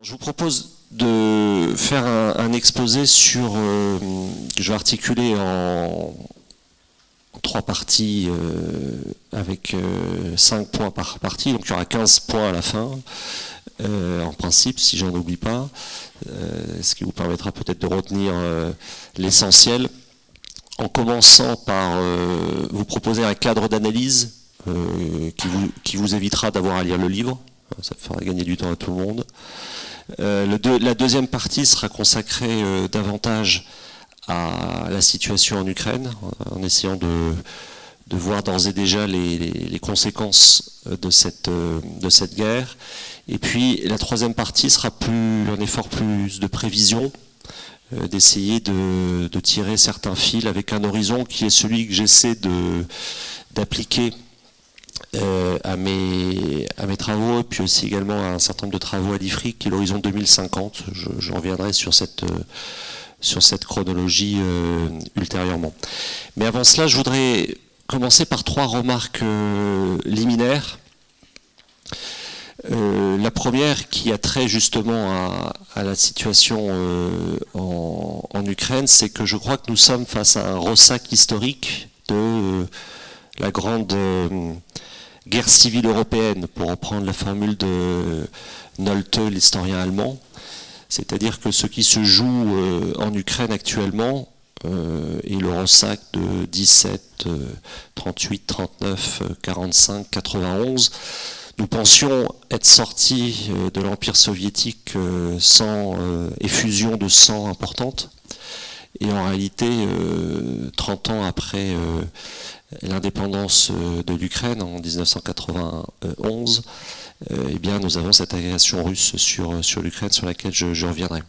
Je vous propose de faire un exposé sur, que je vais articuler en 3 parties avec 5 points par partie, donc il y aura 15 points à la fin, en principe, si j'en oublie pas, ce qui vous permettra peut-être de retenir l'essentiel, en commençant par vous proposer un cadre d'analyse qui vous évitera d'avoir à lire le livre, ça fera gagner du temps à tout le monde. La deuxième partie sera consacrée davantage à la situation en Ukraine, en essayant de voir d'ores et déjà les conséquences de cette guerre. Et puis la troisième partie sera un effort plus de prévision, d'essayer de tirer certains fils avec un horizon qui est celui que j'essaie d'appliquer à mes travaux, et puis aussi également à un certain nombre de travaux à l'IFRI, qui est l'horizon 2050. Je reviendrai sur cette chronologie ultérieurement. Mais avant cela, je voudrais commencer par 3 remarques liminaires. La première qui a trait justement à la situation en Ukraine, c'est que je crois que nous sommes face à un ressac historique de la grande guerre civile européenne, pour reprendre la formule de Nolte, l'historien allemand. C'est-à-dire que ce qui se joue en Ukraine actuellement est le ressac de 17, 38, 39, 45, 91. Nous pensions être sortis de l'Empire soviétique sans effusion de sang importante. Et en réalité, 30 ans après l'indépendance de l'Ukraine en 1991, eh bien, nous avons cette agression russe sur l'Ukraine, sur laquelle je reviendrai.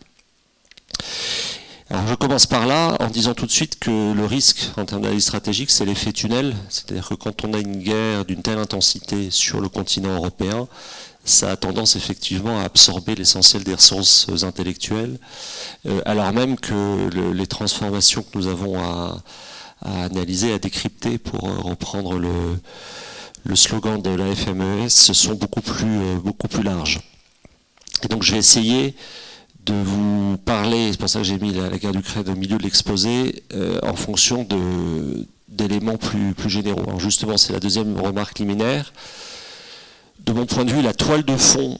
Alors je commence par là en disant tout de suite que le risque en termes d'analyse stratégique, c'est l'effet tunnel, c'est-à-dire que quand on a une guerre d'une telle intensité sur le continent européen, ça a tendance effectivement à absorber l'essentiel des ressources intellectuelles, alors même que les transformations que nous avons à analyser, à décrypter, pour reprendre le slogan de la FMES, sont beaucoup plus larges. Et donc je vais essayer de vous parler, c'est pour ça que j'ai mis la guerre d'Ukraine au milieu de l'exposé, en fonction d'éléments plus généraux. Alors justement, c'est la deuxième remarque liminaire. De mon point de vue, la toile de fond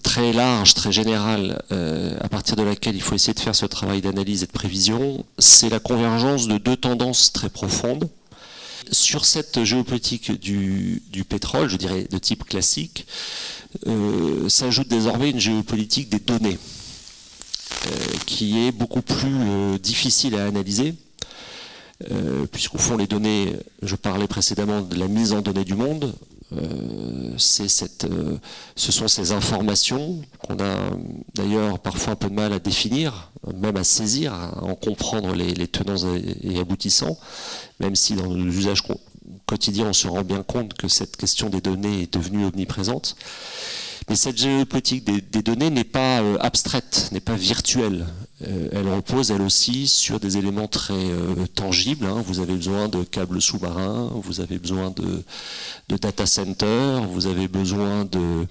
très large, très générale, à partir de laquelle il faut essayer de faire ce travail d'analyse et de prévision, c'est la convergence de 2 tendances très profondes. Sur cette géopolitique du pétrole, je dirais de type classique, s'ajoute désormais une géopolitique des données, qui est beaucoup plus difficile à analyser, puisqu'au fond les données, je parlais précédemment de la mise en données du monde, ce sont ces informations qu'on a d'ailleurs parfois un peu de mal à définir, même à saisir, à en comprendre les tenants et aboutissants, même si dans nos usages quotidiens on se rend bien compte que cette question des données est devenue omniprésente. Mais cette géopolitique des données n'est pas abstraite, n'est pas virtuelle. Elle repose, elle aussi, sur des éléments très tangibles. Vous avez besoin de câbles sous-marins, vous avez besoin de data centers, vous avez besoin de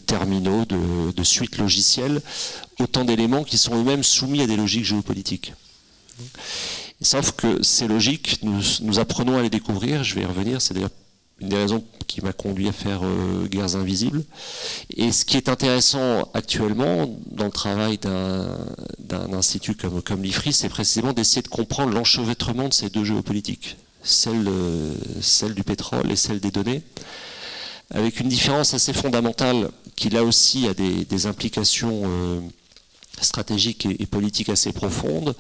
terminaux, de suites logicielles. Autant d'éléments qui sont eux-mêmes soumis à des logiques géopolitiques. Sauf que ces logiques, nous apprenons à les découvrir, je vais y revenir, c'est d'ailleurs une des raisons qui m'a conduit à faire Guerres invisibles. Et ce qui est intéressant actuellement dans le travail d'un institut comme l'IFRI, c'est précisément d'essayer de comprendre l'enchevêtrement de ces 2 géopolitiques, celle du pétrole et celle des données, avec une différence assez fondamentale qui là aussi a des implications stratégiques et politiques assez profondes.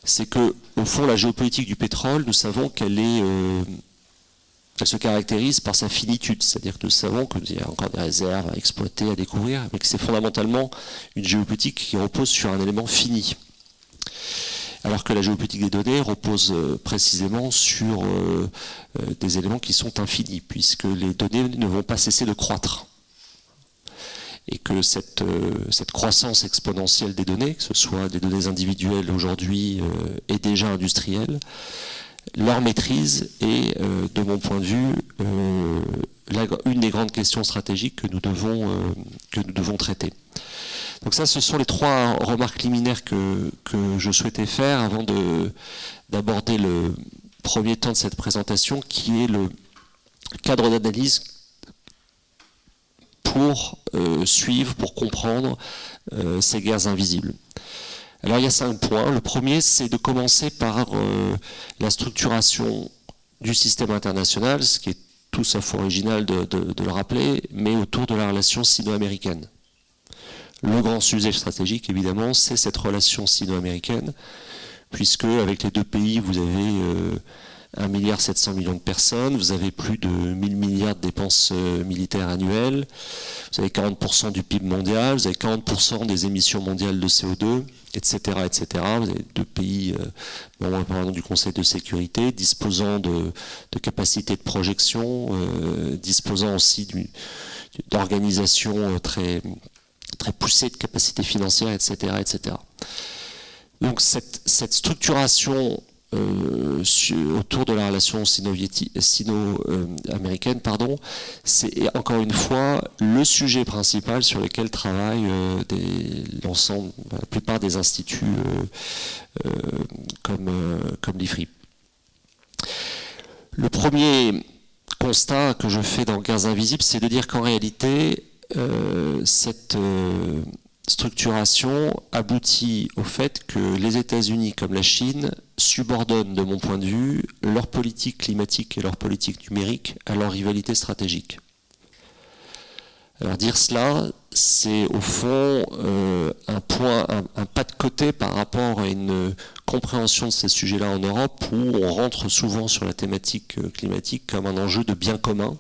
C'est que, au fond, la géopolitique du pétrole, nous savons qu'elle se caractérise par sa finitude, c'est-à-dire que nous savons qu'il y a encore des réserves à exploiter, à découvrir, mais que c'est fondamentalement une géopolitique qui repose sur un élément fini. Alors que la géopolitique des données repose précisément sur des éléments qui sont infinis, puisque les données ne vont pas cesser de croître. Et que cette croissance exponentielle des données, que ce soit des données individuelles aujourd'hui et déjà industrielles, leur maîtrise est, de mon point de vue, une des grandes questions stratégiques que nous devons que nous devons traiter. Donc ça, ce sont les trois remarques liminaires que je souhaitais faire avant d'aborder le premier temps de cette présentation, qui est le cadre d'analyse pour suivre, pour comprendre ces guerres invisibles. Alors il y a 5 points. Le premier, c'est de commencer par la structuration du système international, ce qui est tout sauf original de le rappeler, mais autour de la relation sino-américaine. Le grand sujet stratégique, évidemment, c'est cette relation sino-américaine, puisque avec les deux pays, vous avez 1,7 milliard de personnes, vous avez plus de 1000 milliards de dépenses militaires annuelles, vous avez 40% du PIB mondial, vous avez 40% des émissions mondiales de CO2, etc. etc. Vous avez deux pays membres du Conseil de sécurité, disposant de capacités de projection, disposant aussi d'organisations très poussées, de capacités financières, etc. etc. Donc cette structuration autour de la relation sino-américaine, c'est encore une fois le sujet principal sur lequel travaillent la plupart des instituts comme l'IFRI. Le premier constat que je fais dans Guerres invisibles, c'est de dire qu'en réalité, cette structuration aboutit au fait que les États-Unis comme la Chine subordonnent, de mon point de vue, leur politique climatique et leur politique numérique à leur rivalité stratégique. Alors dire cela, c'est au fond un pas de côté par rapport à une compréhension de ces sujets-là en Europe, où on rentre souvent sur la thématique climatique comme un enjeu de bien commun,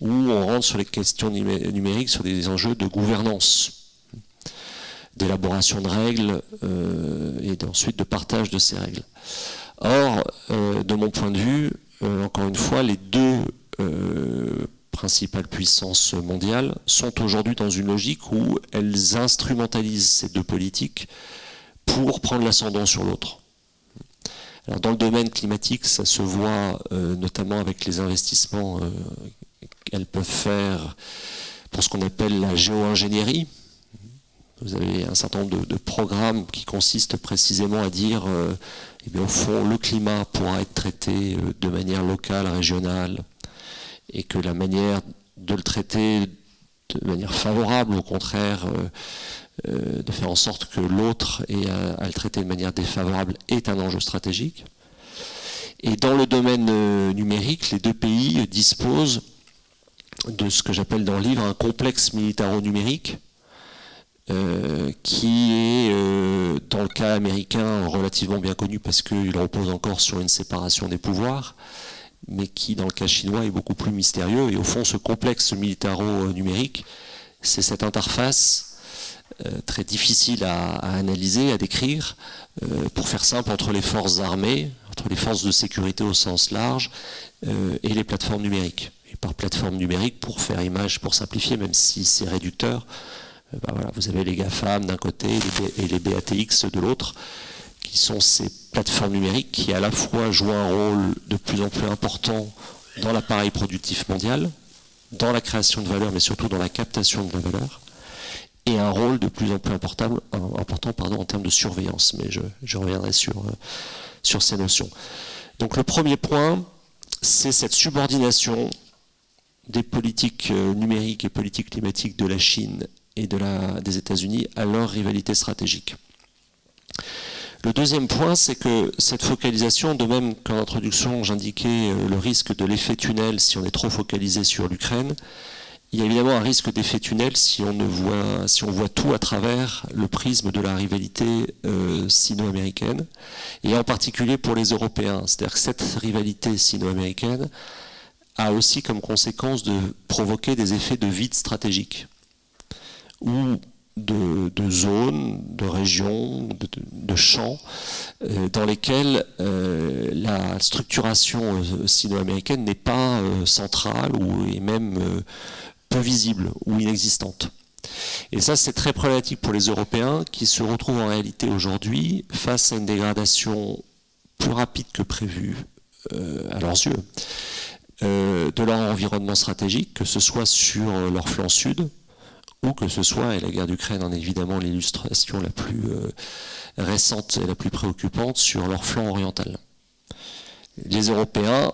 où on rentre sur les questions numériques sur des enjeux de gouvernance, d'élaboration de règles et ensuite de partage de ces règles. Or, de mon point de vue, encore une fois, les deux principales puissances mondiales sont aujourd'hui dans une logique où elles instrumentalisent ces deux politiques pour prendre l'ascendant sur l'autre. Alors, dans le domaine climatique, ça se voit notamment avec les investissements qu'elles peuvent faire pour ce qu'on appelle la géo-ingénierie. Vous avez un certain nombre de programmes qui consistent précisément à dire, eh bien, au fond, le climat pourra être traité de manière locale, régionale, et que la manière de le traiter de manière favorable, au contraire, de faire en sorte que l'autre ait à le traiter de manière défavorable, est un enjeu stratégique. Et dans le domaine numérique, les deux pays disposent de ce que j'appelle dans le livre un complexe militaro-numérique, qui est, dans le cas américain, relativement bien connu parce qu'il repose encore sur une séparation des pouvoirs, mais qui, dans le cas chinois, est beaucoup plus mystérieux. Et au fond, ce complexe militaro-numérique, c'est cette interface très difficile à analyser, à décrire, pour faire simple, entre les forces armées, entre les forces de sécurité au sens large, et les plateformes numériques. Et par plateforme numérique, pour faire image, pour simplifier, même si c'est réducteur, voilà, vous avez les GAFAM d'un côté et les BATX de l'autre, qui sont ces plateformes numériques qui à la fois jouent un rôle de plus en plus important dans l'appareil productif mondial, dans la création de valeur, mais surtout dans la captation de la valeur, et un rôle de plus en plus important en termes de surveillance. Mais je reviendrai sur ces notions. Donc le premier point, c'est cette subordination des politiques numériques et politiques climatiques de la Chine et des États-Unis à leur rivalité stratégique. Le deuxième point, c'est que cette focalisation, de même qu'en introduction j'indiquais le risque de l'effet tunnel si on est trop focalisé sur l'Ukraine, il y a évidemment un risque d'effet tunnel si on voit tout à travers le prisme de la rivalité sino-américaine, et en particulier pour les Européens. C'est-à-dire que cette rivalité sino-américaine a aussi comme conséquence de provoquer des effets de vide stratégique, ou de zones, de régions, de champs dans lesquels la structuration sino-américaine n'est pas centrale ou est même peu visible ou inexistante. Et ça, c'est très problématique pour les Européens qui se retrouvent en réalité aujourd'hui face à une dégradation plus rapide que prévu à leurs yeux de leur environnement stratégique, que ce soit sur leur flanc sud ou que ce soit, et la guerre d'Ukraine en est évidemment l'illustration la plus récente et la plus préoccupante, sur leur flanc oriental. Les Européens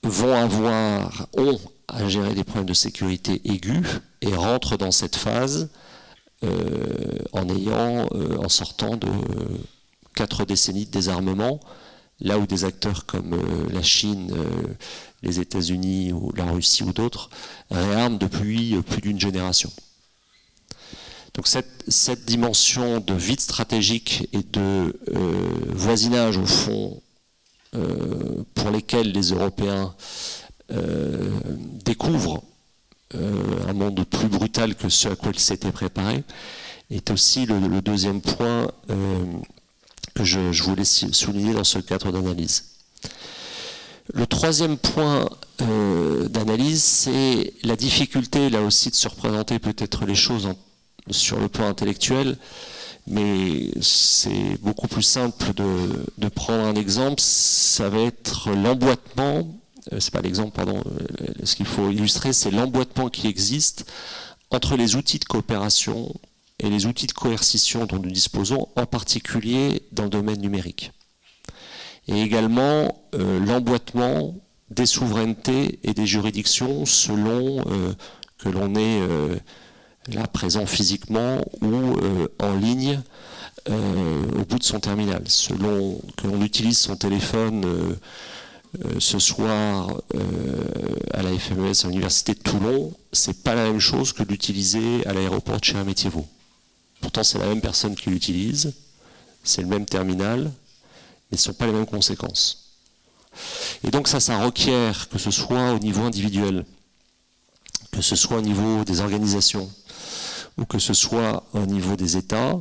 ont à gérer des problèmes de sécurité aigus et rentrent dans cette phase en sortant de 4 décennies de désarmement, là où des acteurs comme la Chine, les États-Unis ou la Russie ou d'autres réarment depuis plus d'une génération. Donc cette dimension de vide stratégique et de voisinage, au fond, pour lesquels les Européens découvrent un monde plus brutal que ce à quoi ils s'étaient préparés, est aussi le deuxième point que je voulais souligner dans ce cadre d'analyse. Le troisième point d'analyse, c'est la difficulté, là aussi, de se représenter peut-être les choses sur le plan intellectuel, mais c'est beaucoup plus simple de prendre un exemple. Ça va être l'emboîtement, c'est pas l'exemple, pardon, ce qu'il faut illustrer, c'est l'emboîtement qui existe entre les outils de coopération et les outils de coercition dont nous disposons, en particulier dans le domaine numérique. Et également l'emboîtement des souverainetés et des juridictions selon que l'on est là présent physiquement ou en ligne au bout de son terminal. Selon que l'on utilise son téléphone ce soir à la FMES, à l'Université de Toulon, c'est pas la même chose que l'utiliser à l'aéroport de Sheremetyevo. Pourtant, c'est la même personne qui l'utilise, c'est le même terminal, mais ce ne sont pas les mêmes conséquences. Et donc ça requiert, que ce soit au niveau individuel, que ce soit au niveau des organisations, ou que ce soit au niveau des États,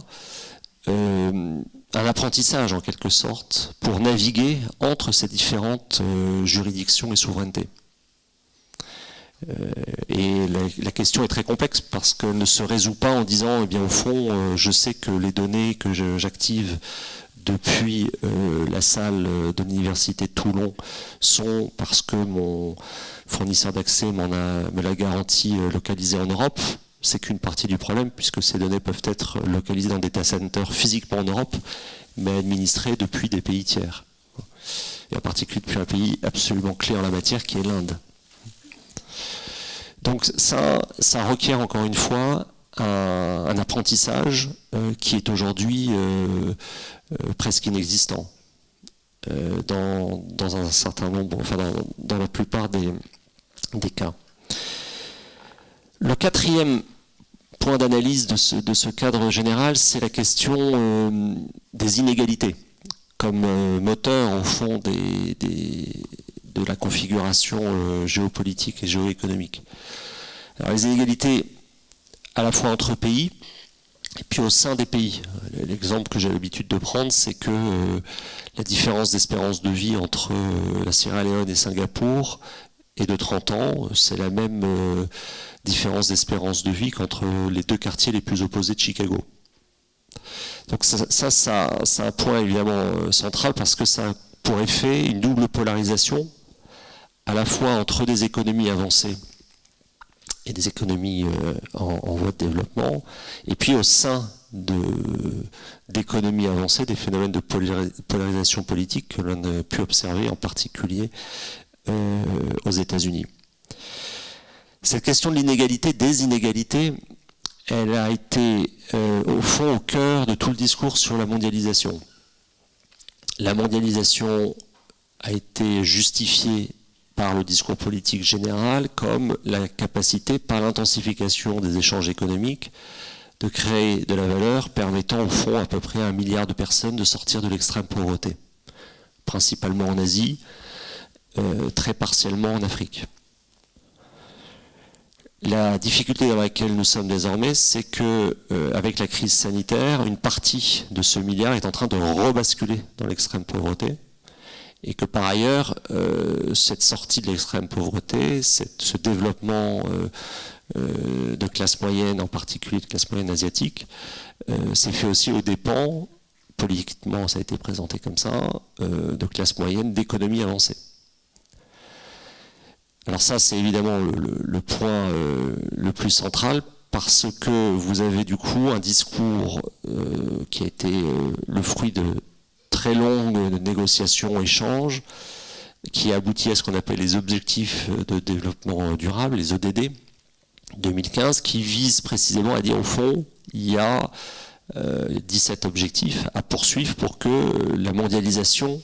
un apprentissage en quelque sorte pour naviguer entre ces différentes juridictions et souverainetés. Et la question est très complexe parce qu'elle ne se résout pas en disant, eh bien au fond, je sais que les données que j'active depuis la salle de l'Université de Toulon sont parce que mon fournisseur d'accès me l'a garanti localisée en Europe. C'est qu'une partie du problème, puisque ces données peuvent être localisées dans des data centers physiquement en Europe, mais administrées depuis des pays tiers. Et en particulier depuis un pays absolument clé en la matière, qui est l'Inde. Donc ça requiert encore une fois un apprentissage qui est aujourd'hui presque inexistant dans un certain nombre, enfin dans la plupart des cas. Le quatrième point d'analyse de ce cadre général, c'est la question des inégalités, comme moteur au fond de la configuration géopolitique et géoéconomique. Alors les inégalités à la fois entre pays et puis au sein des pays. L'exemple que j'ai l'habitude de prendre, c'est que la différence d'espérance de vie entre la Sierra Leone et Singapour est de 30 ans. C'est la même différence d'espérance de vie qu'entre les deux quartiers les plus opposés de Chicago. Donc ça c'est un point évidemment central parce que ça a pour effet une double polarisation, à la fois entre des économies avancées et des économies en voie de développement, et puis au sein d'économies avancées, des phénomènes de polarisation politique que l'on a pu observer en particulier aux États-Unis. Cette question de l'inégalité, des inégalités, elle a été au fond au cœur de tout le discours sur la mondialisation. La mondialisation a été justifiée par le discours politique général comme la capacité, par l'intensification des échanges économiques, de créer de la valeur permettant au fond à peu près à 1 milliard de personnes de sortir de l'extrême pauvreté, principalement en Asie, très partiellement en Afrique. La difficulté dans laquelle nous sommes désormais, c'est que, avec la crise sanitaire, une partie de ce milliard est en train de rebasculer dans l'extrême pauvreté, et que par ailleurs, cette sortie de l'extrême pauvreté, ce développement de classe moyenne, en particulier de classe moyenne asiatique, s'est fait aussi aux dépens, politiquement ça a été présenté comme ça, de classe moyenne d'économies avancées. Alors ça, c'est évidemment le point le plus central, parce que vous avez du coup un discours qui a été le fruit de très longues négociations, échanges, qui a abouti à ce qu'on appelle les objectifs de développement durable, les ODD 2015, qui visent précisément à dire au fond, il y a 17 objectifs à poursuivre pour que la mondialisation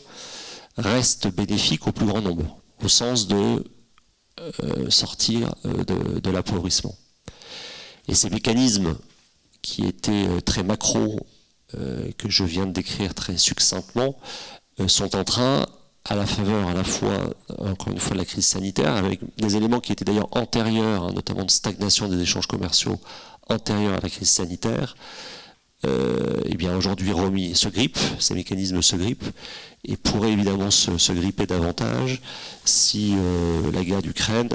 reste bénéfique au plus grand nombre, au sens de sortir de l'appauvrissement. Et ces mécanismes qui étaient très macro, que je viens de décrire très succinctement, sont en train, à la faveur à la fois, encore une fois, de la crise sanitaire, avec des éléments qui étaient d'ailleurs antérieurs, hein, notamment de stagnation des échanges commerciaux antérieurs à la crise sanitaire, et bien aujourd'hui remis, se grippent, ces mécanismes se grippent, et pourraient évidemment se gripper davantage si la guerre d'Ukraine,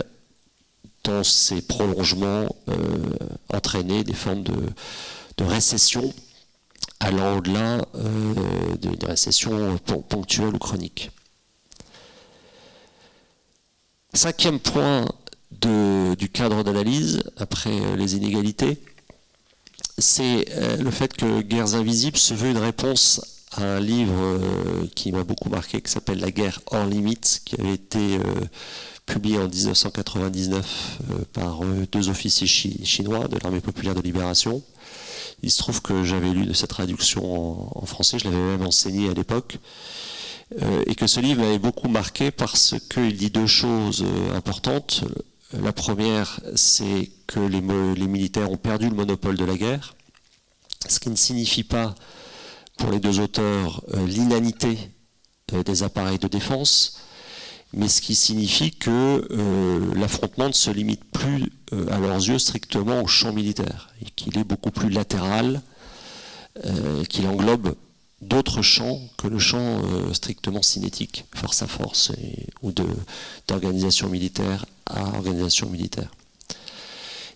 dans ses prolongements, entraînait des formes de récession allant au-delà de récessions ponctuelles ou chroniques. Cinquième point du cadre d'analyse, après les inégalités, c'est le fait que Guerres invisibles se veut une réponse à un livre qui m'a beaucoup marqué, qui s'appelle La guerre hors limite, qui avait été publié en 1999 par deux officiers chinois de l'armée populaire de libération. Il se trouve que j'avais lu de cette traduction en français, je l'avais même enseigné à l'époque, et que ce livre m'avait beaucoup marqué parce qu'il dit deux choses importantes. La première, c'est que les militaires ont perdu le monopole de la guerre, ce qui ne signifie pas, pour les deux auteurs, l'inanité des appareils de défense, mais ce qui signifie que l'affrontement ne se limite plus à leurs yeux strictement au champ militaire, et qu'il est beaucoup plus latéral, qu'il englobe d'autres champs que le champ strictement cinétique, force à force, ou d'organisation militaire à organisation militaire.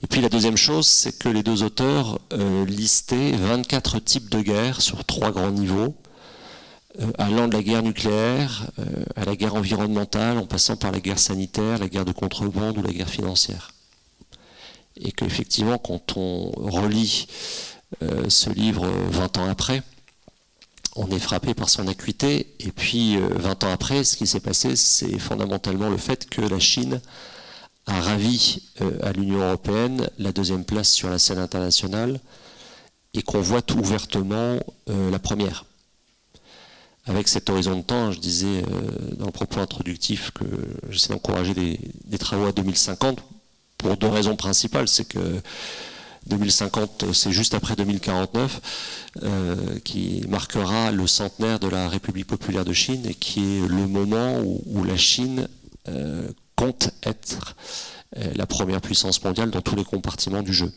Et puis la deuxième chose, c'est que les deux auteurs listaient 24 types de guerres sur 3 grands niveaux, allant de la guerre nucléaire à la guerre environnementale, en passant par la guerre sanitaire, la guerre de contrebande ou la guerre financière. Et qu'effectivement, quand on relit ce livre 20 ans après, on est frappé par son acuité. Et puis 20 ans après, ce qui s'est passé, c'est fondamentalement le fait que la Chine a ravi à l'Union européenne la 2e place sur la scène internationale et qu'on voit tout ouvertement la première. Avec cet horizon de temps, je disais dans le propos introductif que j'essaie d'encourager des travaux à 2050 pour 2 raisons principales. C'est que 2050, c'est juste après 2049, qui marquera le centenaire de la République populaire de Chine et qui est le moment où la Chine compte être la première puissance mondiale dans tous les compartiments du jeu.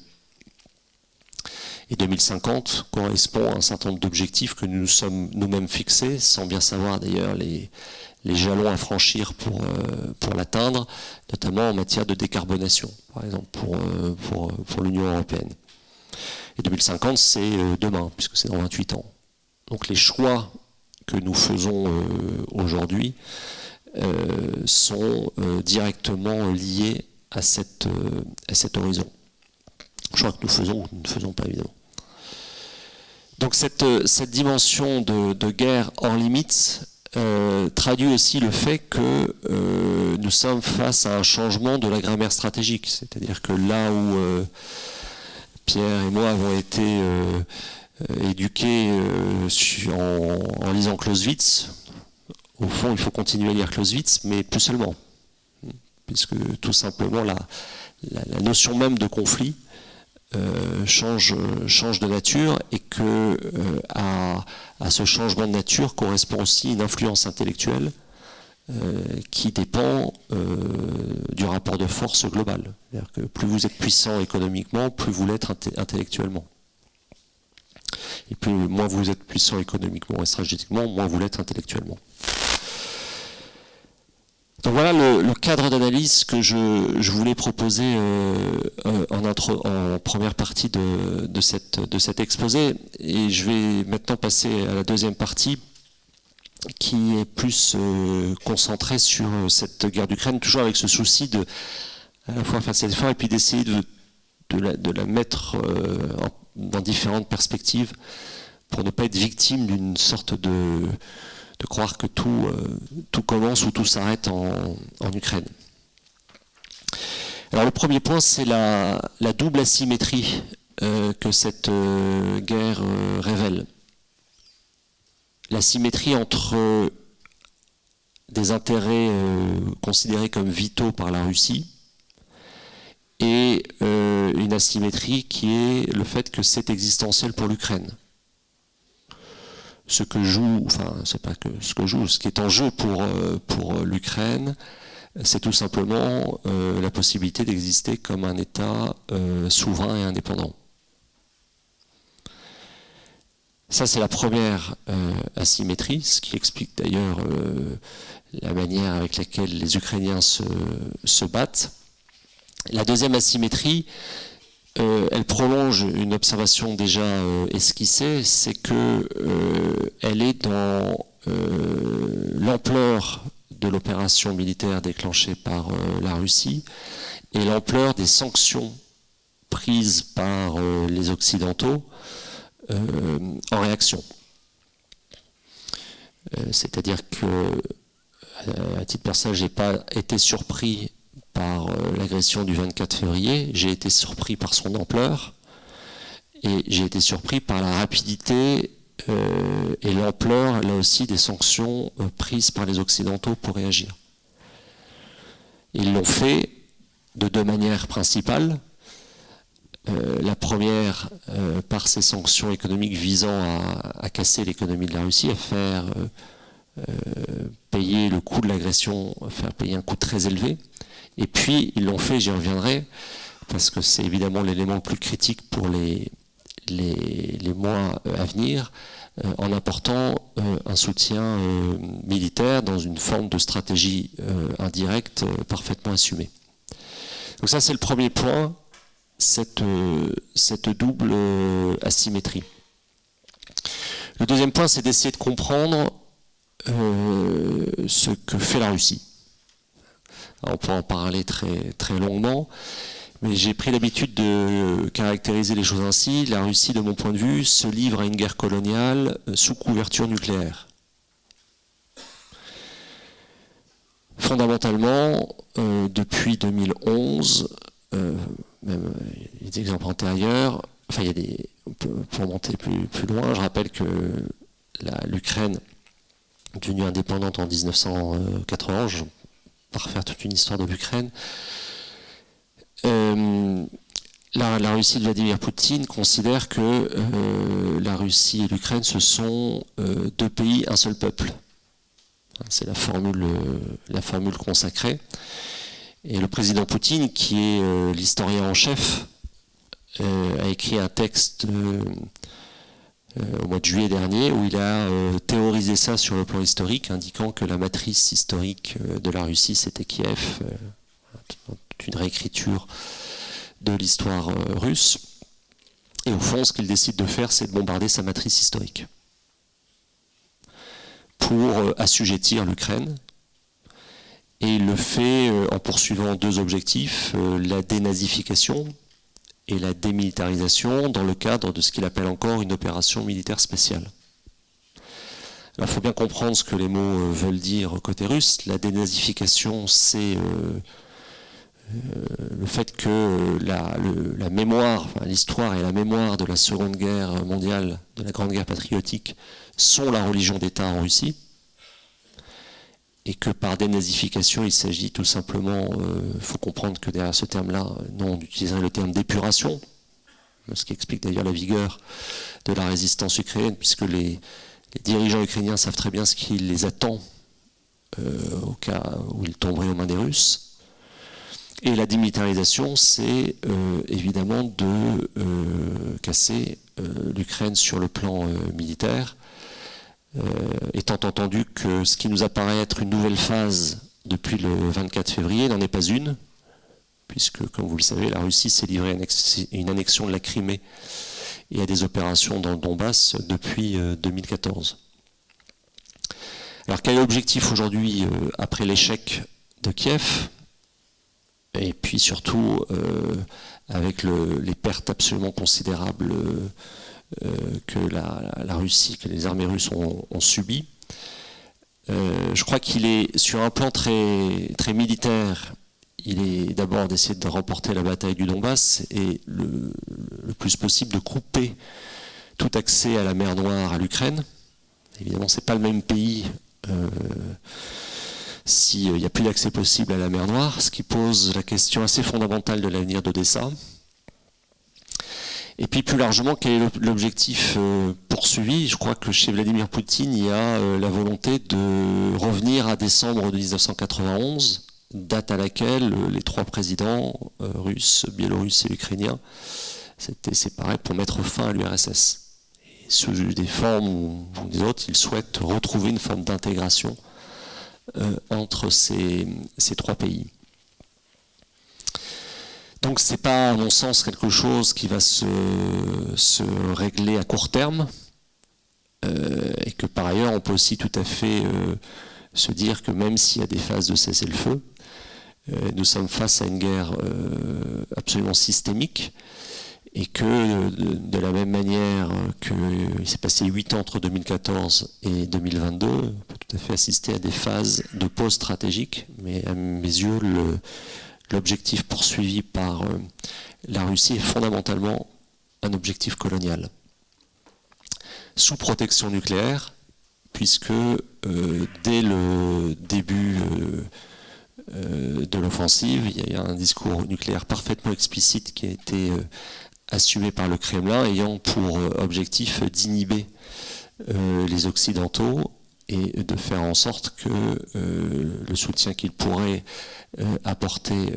Et 2050 correspond à un certain nombre d'objectifs que nous nous sommes nous-mêmes fixés, sans bien savoir d'ailleurs les jalons à franchir pour l'atteindre, notamment en matière de décarbonation, par exemple pour l'Union européenne. Et 2050, c'est demain, puisque c'est dans 28 ans. Donc les choix que nous faisons aujourd'hui sont directement liés à cet horizon. Choix que nous faisons ou que nous ne faisons pas, évidemment. Donc cette dimension de guerre hors limite traduit aussi le fait que nous sommes face à un changement de la grammaire stratégique. C'est-à-dire que là où Pierre et moi avons été éduqués en lisant Clausewitz, au fond il faut continuer à lire Clausewitz, mais plus seulement. Puisque tout simplement la notion même de conflit change de nature et que à ce changement de nature correspond aussi une influence intellectuelle qui dépend du rapport de force global. C'est-à-dire que plus vous êtes puissant économiquement, plus vous l'êtes intellectuellement. Et puis moins vous êtes puissant économiquement et stratégiquement, moins vous l'êtes intellectuellement. Donc voilà le cadre d'analyse que je voulais proposer en première partie de cet exposé. Et je vais maintenant passer à la deuxième partie qui est plus concentrée sur cette guerre d'Ukraine, toujours avec ce souci de à la fois faire cet effort et puis d'essayer de la mettre dans différentes perspectives pour ne pas être victime d'une sorte de croire que tout commence ou tout s'arrête en Ukraine. Alors le premier point, c'est la double asymétrie que cette guerre révèle. L'asymétrie entre des intérêts considérés comme vitaux par la Russie et une asymétrie qui est le fait que c'est existentiel pour l'Ukraine. Ce que joue, enfin c'est pas que ce que joue, ce qui est en jeu pour l'Ukraine, c'est tout simplement la possibilité d'exister comme un État souverain et indépendant. Ça, c'est la première asymétrie, ce qui explique d'ailleurs la manière avec laquelle les Ukrainiens se battent. La deuxième asymétrie, elle prolonge une observation déjà esquissée, c'est que elle est dans l'ampleur de l'opération militaire déclenchée par la Russie et l'ampleur des sanctions prises par les Occidentaux en réaction. C'est-à-dire que, à titre personnel, je n'ai pas été surpris par l'agression du 24 février, j'ai été surpris par son ampleur et j'ai été surpris par la rapidité et l'ampleur, là aussi, des sanctions prises par les Occidentaux pour réagir. Ils l'ont fait de deux manières principales. La première, par ces sanctions économiques visant à casser l'économie de la Russie, à faire payer le coût de l'agression, faire payer un coût très élevé. Et puis, ils l'ont fait, j'y reviendrai, parce que c'est évidemment l'élément le plus critique pour les mois à venir, en apportant un soutien militaire dans une forme de stratégie indirecte parfaitement assumée. Donc ça, c'est le premier point, cette double asymétrie. Le deuxième point, c'est d'essayer de comprendre ce que fait la Russie. Alors, on peut en parler très, très longuement, mais j'ai pris l'habitude de caractériser les choses ainsi. La Russie, de mon point de vue, se livre à une guerre coloniale sous couverture nucléaire. Fondamentalement, depuis 2011, même les exemples antérieurs, enfin, on peut remonter plus loin. Je rappelle que l'Ukraine, devenue indépendante en 1991, je ne vais pas refaire toute une histoire de l'Ukraine, la Russie de Vladimir Poutine considère que la Russie et l'Ukraine, ce sont deux pays, un seul peuple. C'est la formule consacrée. Et le président Poutine, qui est l'historien en chef, a écrit un texte au mois de juillet dernier où il a théorisé ça sur le plan historique, indiquant que la matrice historique de la Russie, c'était Kiev, une réécriture de l'histoire russe. Et au fond, ce qu'il décide de faire, c'est de bombarder sa matrice historique pour assujettir l'Ukraine. Et il le fait en poursuivant deux objectifs, la dénazification et la démilitarisation dans le cadre de ce qu'il appelle encore une opération militaire spéciale. Alors il faut bien comprendre ce que les mots veulent dire côté russe. La dénazification, c'est le fait que la mémoire, enfin, l'histoire et la mémoire de la Seconde Guerre mondiale, de la Grande Guerre patriotique, sont la religion d'État en Russie. Et que par dénazification, il s'agit tout simplement, il faut comprendre que derrière ce terme-là, non, on utiliserait le terme d'épuration, ce qui explique d'ailleurs la vigueur de la résistance ukrainienne, puisque les dirigeants ukrainiens savent très bien ce qui les attend au cas où ils tomberaient aux mains des Russes. Et la démilitarisation, c'est évidemment de casser l'Ukraine sur le plan militaire, étant entendu que ce qui nous apparaît être une nouvelle phase depuis le 24 février n'en est pas une, puisque, comme vous le savez, la Russie s'est livrée à une annexion de la Crimée et à des opérations dans le Donbass depuis 2014. Alors quel est l'objectif aujourd'hui, après l'échec de Kiev, et puis surtout avec les pertes absolument considérables que la Russie, que les armées russes ont subies. Je crois qu'il est, sur un plan très, très militaire, il est d'abord d'essayer de remporter la bataille du Donbass et le plus possible de couper tout accès à la mer Noire à l'Ukraine. Évidemment, ce n'est pas le même pays s'il n'y a plus d'accès possible à la mer Noire, ce qui pose la question assez fondamentale de l'avenir d'Odessa. Et puis plus largement, quel est l'objectif poursuivi? Je crois que chez Vladimir Poutine, il y a la volonté de revenir à décembre de 1991, date à laquelle les trois présidents, russes, biélorusses et ukrainiens, s'étaient séparés pour mettre fin à l'URSS. Sous des formes ou des autres, ils souhaitent retrouver une forme d'intégration entre ces trois pays. Donc ce n'est pas, à mon sens, quelque chose qui va se régler à court terme, et que par ailleurs, on peut aussi tout à fait se dire que même s'il y a des phases de cessez-le-feu, nous sommes face à une guerre absolument systémique, et que de la même manière qu'il s'est passé 8 ans entre 2014 et 2022, on peut tout à fait assister à des phases de pause stratégique, mais à mes yeux, l'objectif poursuivi par la Russie est fondamentalement un objectif colonial. Sous protection nucléaire, puisque dès le début de l'offensive, il y a un discours nucléaire parfaitement explicite qui a été assumé par le Kremlin, ayant pour objectif d'inhiber les Occidentaux et de faire en sorte que le soutien qu'ils pourraient apporter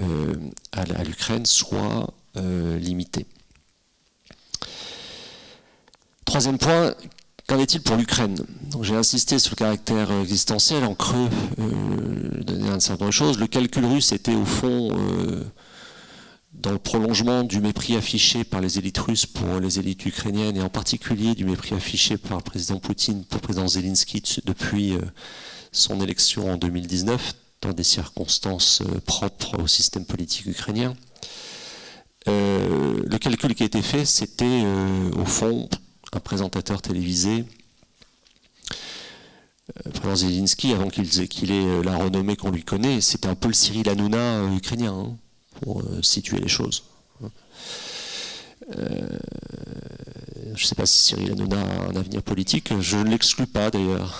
à l'Ukraine soit limité. Troisième point, qu'en est-il pour l'Ukraine? J'ai insisté sur le caractère existentiel en creux d'un certain nombre de choses. Le calcul russe était au fond dans le prolongement du mépris affiché par les élites russes pour les élites ukrainiennes, et en particulier du mépris affiché par le président Poutine pour le président Zelensky depuis son élection en 2019, dans des circonstances propres au système politique ukrainien. Le calcul qui a été fait, c'était au fond un présentateur télévisé, le président Zelensky, avant qu'il ait la renommée qu'on lui connaît, c'était un peu le Cyril Hanouna ukrainien, hein, pour situer les choses. Je ne sais pas si Cyril Hanouna a un avenir politique, je ne l'exclus pas d'ailleurs,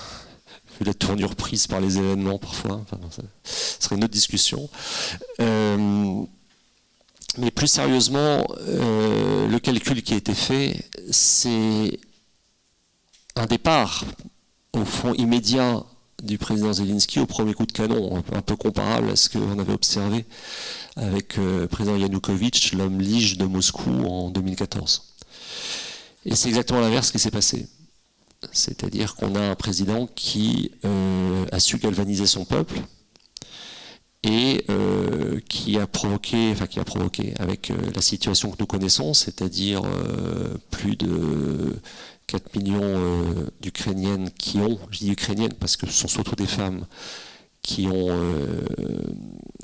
vu la tournure prise par les événements parfois, enfin, ce serait une autre discussion. Mais plus sérieusement, le calcul qui a été fait, c'est un départ, au fond, immédiat du président Zelensky au premier coup de canon, un peu comparable à ce qu'on avait observé avec le président Yanukovych, l'homme lige de Moscou en 2014. Et c'est exactement l'inverse qui s'est passé. C'est-à-dire qu'on a un président qui a su galvaniser son peuple et qui a provoqué avec la situation que nous connaissons, c'est-à-dire plus de 4 millions d'Ukrainiennes qui ont, je dis ukrainiennes parce que ce sont surtout des femmes qui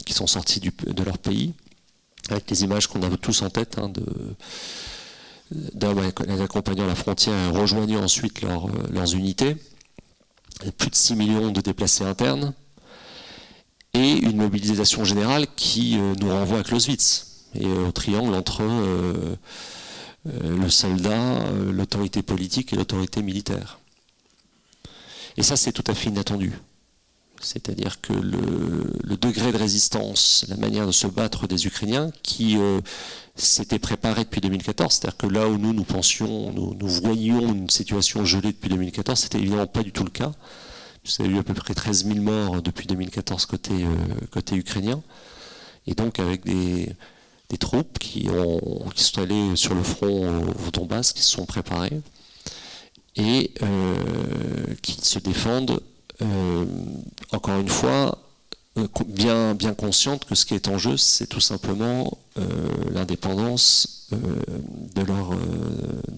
sont sorties de leur pays, avec les images qu'on a tous en tête, hein, d'hommes accompagnant la frontière et rejoignant ensuite leurs unités, et plus de 6 millions de déplacés internes, et une mobilisation générale qui nous renvoie à Clausewitz, et au triangle entre le soldat, l'autorité politique et l'autorité militaire. Et ça, c'est tout à fait inattendu. C'est-à-dire que le degré de résistance, la manière de se battre des Ukrainiens, qui s'était préparé depuis 2014, c'est-à-dire que là où nous pensions, nous voyions une situation gelée depuis 2014, c'était évidemment pas du tout le cas. Vous avez eu à peu près 13 000 morts depuis 2014 côté ukrainien, et donc avec des troupes qui sont allées sur le front au Donbass, qui se sont préparées, et qui se défendent, encore une fois, bien conscientes que ce qui est en jeu, c'est tout simplement l'indépendance de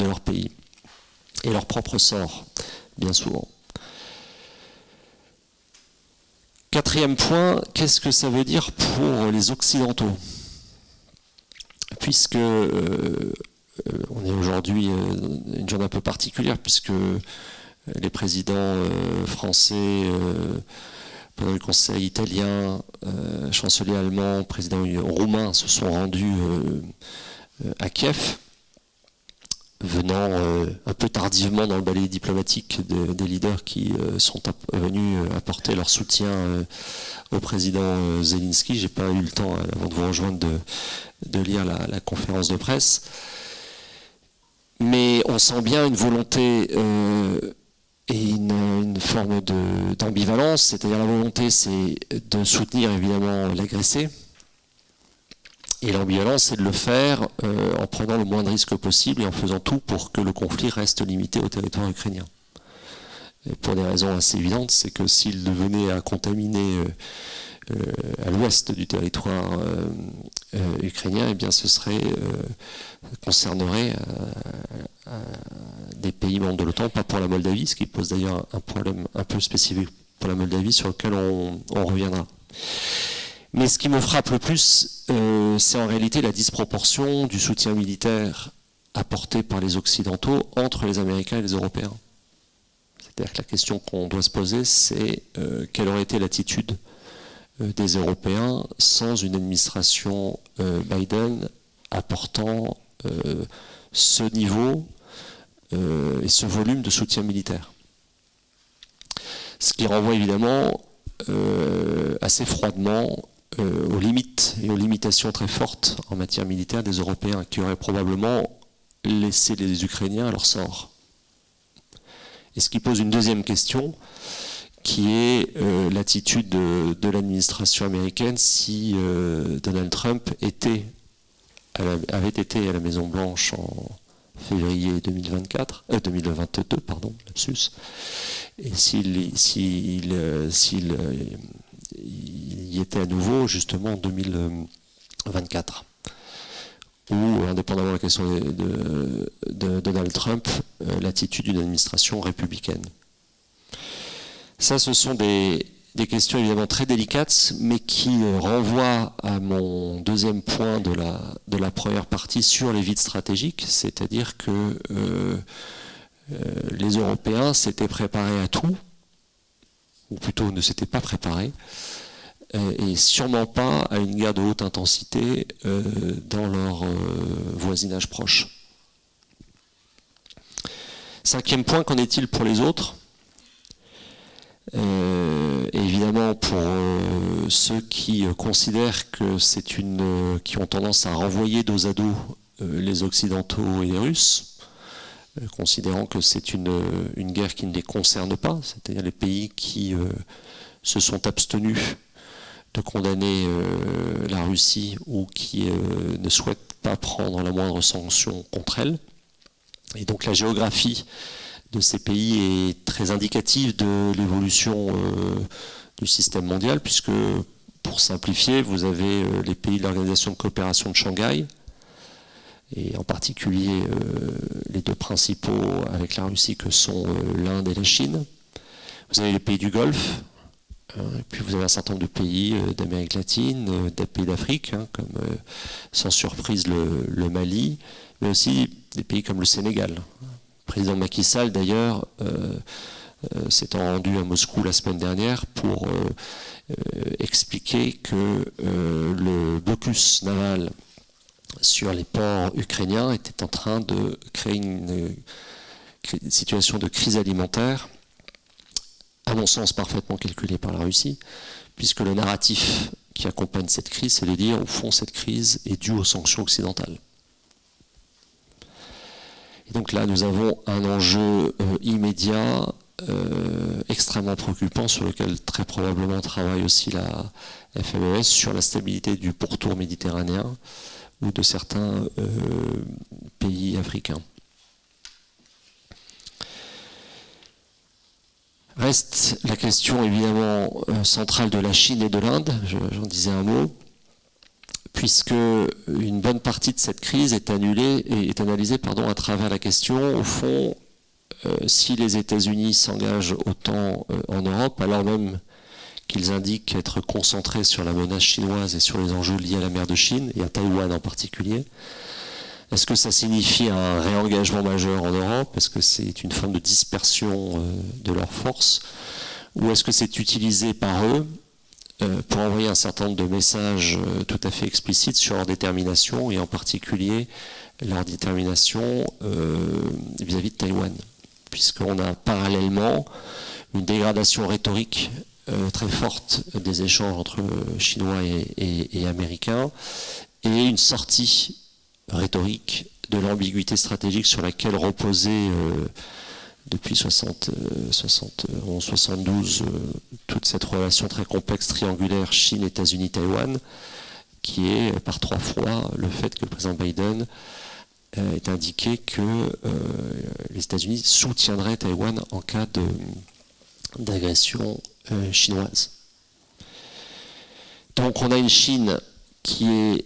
leur pays, et leur propre sort, bien souvent. Quatrième point, qu'est-ce que ça veut dire pour les Occidentaux ? puisque on est aujourd'hui une journée un peu particulière, puisque les présidents français, pendant le Conseil italien, chancelier allemand, président roumain se sont rendus à Kiev, venant un peu tardivement dans le balai diplomatique des leaders qui sont venus apporter leur soutien au président Zelensky. J'ai pas eu le temps, avant de vous rejoindre, de lire la conférence de presse. Mais on sent bien une volonté et une forme d'ambivalence, c'est-à-dire la volonté, c'est de soutenir évidemment l'agressé, et l'ambivalence, c'est de le faire en prenant le moins de risques possible et en faisant tout pour que le conflit reste limité au territoire ukrainien. Et pour des raisons assez évidentes, c'est que s'il venait à contaminer à l'ouest du territoire ukrainien, eh bien ce concernerait des pays membres de l'OTAN, pas pour la Moldavie, ce qui pose d'ailleurs un problème un peu spécifique pour la Moldavie sur lequel on reviendra. Mais ce qui me frappe le plus, c'est en réalité la disproportion du soutien militaire apporté par les Occidentaux entre les Américains et les Européens. C'est-à-dire que la question qu'on doit se poser, c'est quelle aurait été l'attitude des Européens sans une administration Biden apportant ce niveau et ce volume de soutien militaire. Ce qui renvoie évidemment assez froidement aux limites et aux limitations très fortes en matière militaire des Européens, qui auraient probablement laissé les Ukrainiens à leur sort. Et ce qui pose une deuxième question, qui est l'attitude de l'administration américaine si Donald Trump avait été à la Maison-Blanche en février 2022, pardon, lapsus, et s'il y était à nouveau justement en 2024, ou indépendamment de la question de Donald Trump, l'attitude d'une administration républicaine. Ça, ce sont des questions évidemment très délicates, mais qui renvoient à mon deuxième point de la première partie sur les vides stratégiques, c'est-à-dire que les Européens s'étaient préparés à tout, ou plutôt ne s'étaient pas préparés, et sûrement pas à une guerre de haute intensité dans leur voisinage proche. Cinquième point, qu'en est-il pour les autres ? Évidemment, pour ceux qui considèrent que qui ont tendance à renvoyer dos à dos les Occidentaux et les Russes, considérant que c'est une guerre qui ne les concerne pas, c'est-à-dire les pays qui se sont abstenus de condamner la Russie ou qui ne souhaitent pas prendre la moindre sanction contre elle. Et donc la géographie de ces pays est très indicative de l'évolution du système mondial, puisque, pour simplifier, vous avez les pays de l'Organisation de coopération de Shanghai, et en particulier les deux principaux avec la Russie que sont l'Inde et la Chine. Vous avez les pays du Golfe, et puis vous avez un certain nombre de pays d'Amérique latine, des pays d'Afrique, comme sans surprise le Mali, mais aussi des pays comme le Sénégal. Le président Macky Sall, d'ailleurs, s'étant rendu à Moscou la semaine dernière pour expliquer que le blocus naval sur les ports ukrainiens était en train de créer une situation de crise alimentaire, à mon sens parfaitement calculée par la Russie, puisque le narratif qui accompagne cette crise, c'est de dire, au fond, cette crise est due aux sanctions occidentales. Et donc là, nous avons un enjeu immédiat, extrêmement préoccupant, sur lequel très probablement travaille aussi la FMES, sur la stabilité du pourtour méditerranéen ou de certains pays africains. Reste la question évidemment centrale de la Chine et de l'Inde, j'en disais un mot, puisque une bonne partie de cette crise est analysée à travers la question, au fond, si les États-Unis s'engagent autant en Europe, alors même qu'ils indiquent être concentrés sur la menace chinoise et sur les enjeux liés à la mer de Chine, et à Taïwan en particulier? Est-ce que ça signifie un réengagement majeur en Europe? Est-ce que c'est une forme de dispersion de leurs forces? Ou est-ce que c'est utilisé par eux pour envoyer un certain nombre de messages tout à fait explicites sur leur détermination, et en particulier leur détermination vis-à-vis de Taïwan? Puisqu'on a parallèlement une dégradation rhétorique très forte des échanges entre Chinois et Américains, et une sortie rhétorique de l'ambiguïté stratégique sur laquelle reposait depuis 71-72 toute cette relation très complexe triangulaire Chine, États-Unis, Taïwan, qui est par 3 fois le fait que le président Biden ait indiqué que les États-Unis soutiendraient Taïwan en cas d'agression chinoise. Donc on a une Chine qui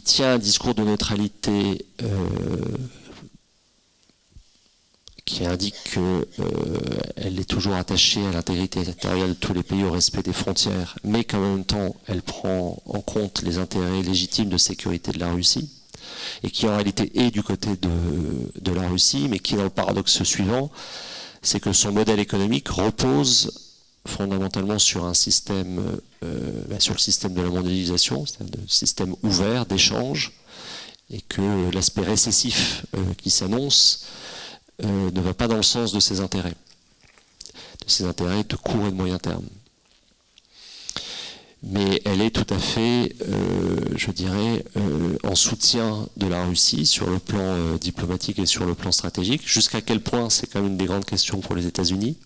tient un discours de neutralité qui indique qu'elle est toujours attachée à l'intégrité territoriale de tous les pays, au respect des frontières, mais qu'en même temps elle prend en compte les intérêts légitimes de sécurité de la Russie, et qui en réalité est du côté de la Russie, mais qui est dans le paradoxe suivant, c'est que son modèle économique repose fondamentalement sur un système, sur le système de la mondialisation, c'est-à-dire un système ouvert d'échange, et que l'aspect récessif qui s'annonce ne va pas dans le sens de ses intérêts de court et de moyen terme. Mais elle est tout à fait, je dirais, en soutien de la Russie sur le plan diplomatique et sur le plan stratégique. Jusqu'à quel point, c'est quand même une des grandes questions pour les États-Unis.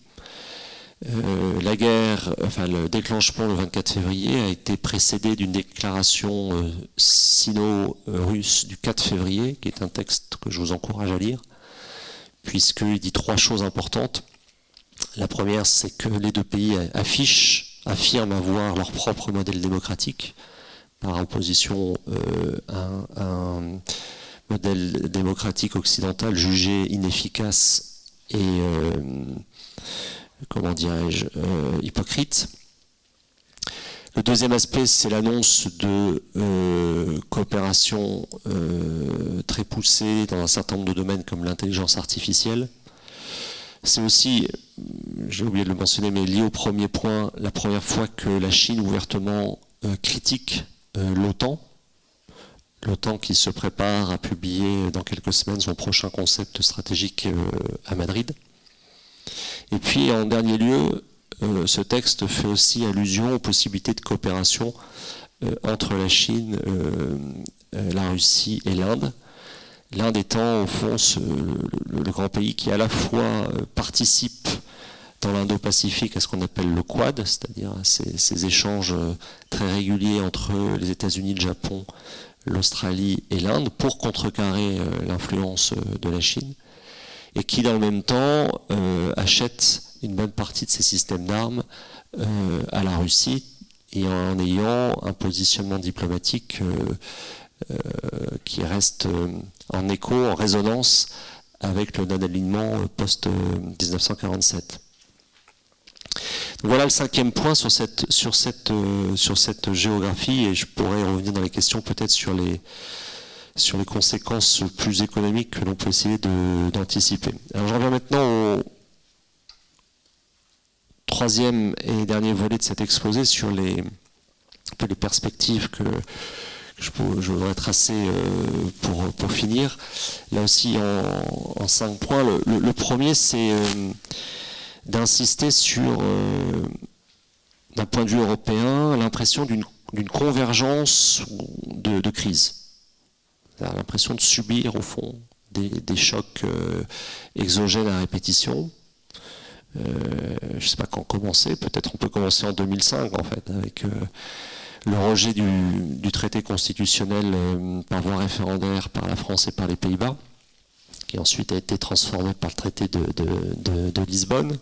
La guerre, enfin le déclenchement le 24 février a été précédé d'une déclaration sino-russe du 4 février, qui est un texte que je vous encourage à lire, puisqu'il dit 3 choses importantes. La première, c'est que les 2 pays affirment avoir leur propre modèle démocratique, par opposition à un modèle démocratique occidental jugé inefficace et, comment dirais-je, hypocrite. Le deuxième aspect, c'est l'annonce de coopération très poussée dans un certain nombre de domaines comme l'intelligence artificielle. C'est aussi, j'ai oublié de le mentionner, mais lié au premier point, la première fois que la Chine ouvertement critique l'OTAN. L'OTAN qui se prépare à publier dans quelques semaines son prochain concept stratégique à Madrid. Et puis, en dernier lieu, ce texte fait aussi allusion aux possibilités de coopération entre la Chine, la Russie et l'Inde. L'Inde étant, au fond, le grand pays qui, à la fois, participe dans l'Indo-Pacifique à ce qu'on appelle le Quad, c'est-à-dire ces échanges très réguliers entre les États-Unis, le Japon, l'Australie et l'Inde, pour contrecarrer l'influence de la Chine, et qui, dans le même temps, achète une bonne partie de ses systèmes d'armes à la Russie, et en ayant un positionnement diplomatique qui reste en écho, en résonance avec le non-alignement post-1947. Voilà le 5e point sur cette géographie, et je pourrais revenir dans les questions peut-être sur les conséquences plus économiques que l'on peut essayer d'anticiper. Alors je reviens maintenant au 3e et dernier volet de cet exposé sur les perspectives que je voudrais tracer pour finir. Là aussi en 5 points. Le premier, c'est d'insister sur, d'un point de vue européen, l'impression d'une convergence de crise. L'impression de subir, au fond, des chocs exogènes à répétition. Je ne sais pas quand commencer, peut-être on peut commencer en 2005, en fait, avec le rejet du traité constitutionnel par voie référendaire par la France et par les Pays-Bas, qui ensuite a été transformé par le traité de Lisbonne,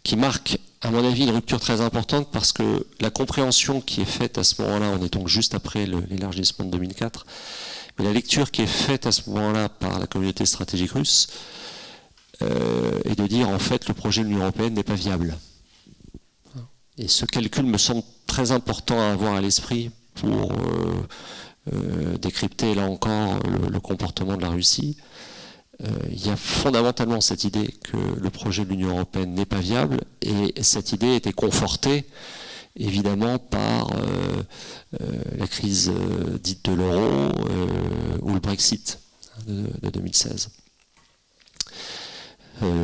qui marque, à mon avis, une rupture très importante, parce que la compréhension qui est faite à ce moment-là, on est donc juste après l'élargissement de 2004, mais la lecture qui est faite à ce moment-là par la communauté stratégique russe est de dire, en fait, le projet de l'Union européenne n'est pas viable. Et ce calcul me semble très important à avoir à l'esprit pour décrypter là encore le comportement de la Russie. Il y a fondamentalement cette idée que le projet de l'Union européenne n'est pas viable, et cette idée était confortée évidemment par la crise dite de l'euro ou le Brexit de 2016.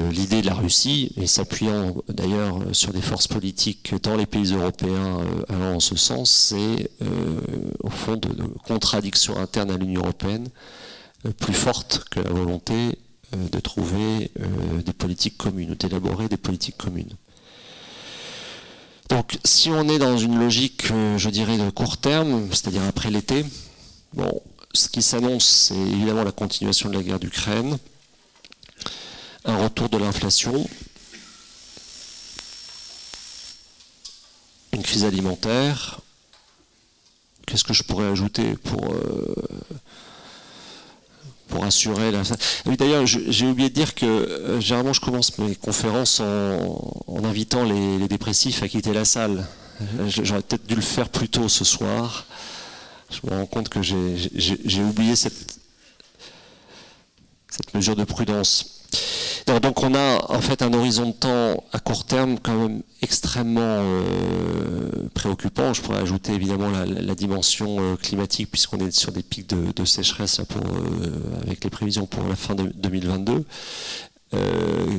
L'idée de la Russie, et s'appuyant d'ailleurs sur des forces politiques dans les pays européens allant en ce sens, c'est au fond de contradictions internes à l'Union européenne plus forte que la volonté de trouver des politiques communes, ou d'élaborer des politiques communes. Donc si on est dans une logique, je dirais, de court terme, c'est-à-dire après l'été, bon, ce qui s'annonce, c'est évidemment la continuation de la guerre d'Ukraine, un retour de l'inflation, une crise alimentaire. Qu'est-ce que je pourrais ajouter pour assurer la... Oui, d'ailleurs, j'ai oublié de dire que généralement je commence mes conférences en invitant les dépressifs à quitter la salle. J'aurais peut-être dû le faire plus tôt ce soir. Je me rends compte que j'ai oublié cette mesure de prudence. Donc on a en fait un horizon de temps à court terme quand même extrêmement préoccupant. Je pourrais ajouter évidemment la dimension climatique, puisqu'on est sur des pics de sécheresse là, avec les prévisions pour la fin de 2022,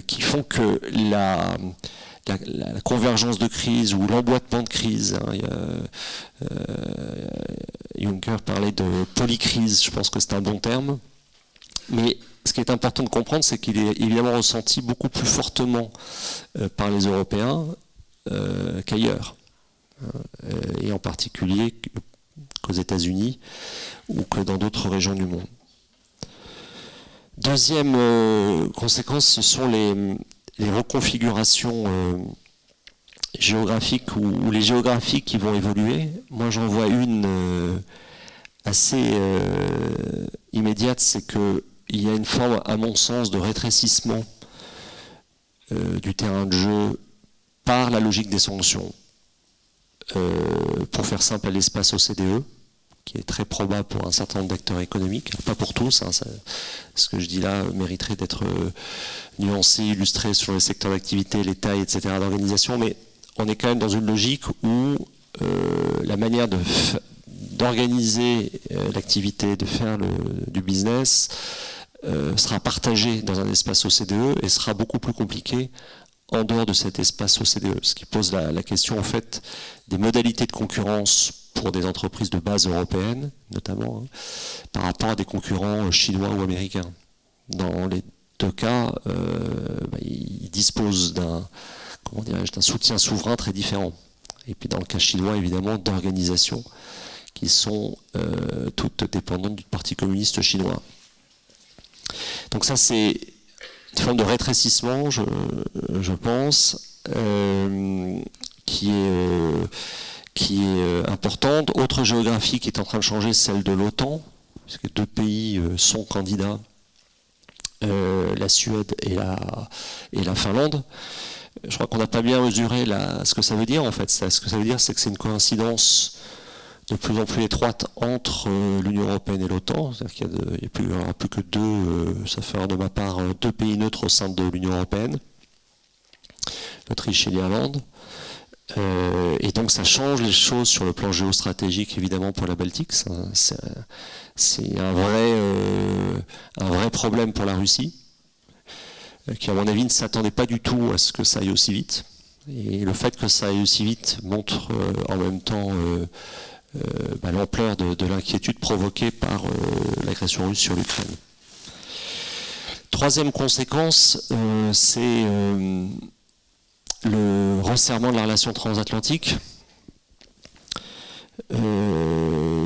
qui font que la convergence de crise ou l'emboîtement de crise, Juncker parlait de polycrise, je pense que c'est un bon terme, mais ce qui est important de comprendre, c'est qu'il est évidemment ressenti beaucoup plus fortement par les Européens qu'ailleurs, et en particulier qu'aux États-Unis ou que dans d'autres régions du monde. Deuxième conséquence, ce sont les reconfigurations géographiques ou les géographies qui vont évoluer. Moi, j'en vois une assez immédiate, c'est que il y a une forme, à mon sens, de rétrécissement du terrain de jeu par la logique des sanctions. Pour faire simple, à l'espace OCDE, qui est très probable pour un certain nombre d'acteurs économiques, pas pour tous, hein, ce que je dis là mériterait d'être nuancé, illustré sur les secteurs d'activité, les tailles, etc. d'organisation, mais on est quand même dans une logique où la manière d'organiser l'activité, de faire du business, sera partagé dans un espace OCDE et sera beaucoup plus compliqué en dehors de cet espace OCDE, ce qui pose la question en fait des modalités de concurrence pour des entreprises de base européennes, notamment, par rapport à des concurrents chinois ou américains. Dans les deux cas, ils disposent d'un soutien souverain très différent. Et puis dans le cas chinois, évidemment, d'organisations qui sont toutes dépendantes du Parti communiste chinois. Donc ça, c'est une forme de rétrécissement, je pense, qui est importante. Autre géographie qui est en train de changer, celle de l'OTAN, puisque deux pays sont candidats, la Suède et la Finlande. Je crois qu'on n'a pas bien mesuré ce que ça veut dire, en fait. Ce que ça veut dire, c'est que c'est une coïncidence de plus en plus étroite entre l'Union européenne et l'OTAN. C'est-à-dire qu'il n'y aura plus que deux, sauf erreur de ma part, deux pays neutres au sein de l'Union européenne, l'Autriche et l'Irlande. Et donc ça change les choses sur le plan géostratégique, évidemment, pour la Baltique. C'est un vrai problème pour la Russie, qui, à mon avis, ne s'attendait pas du tout à ce que ça aille aussi vite. Et le fait que ça aille aussi vite montre en même temps l'ampleur de l'inquiétude provoquée par l'agression russe sur l'Ukraine. Troisième conséquence, c'est le resserrement de la relation transatlantique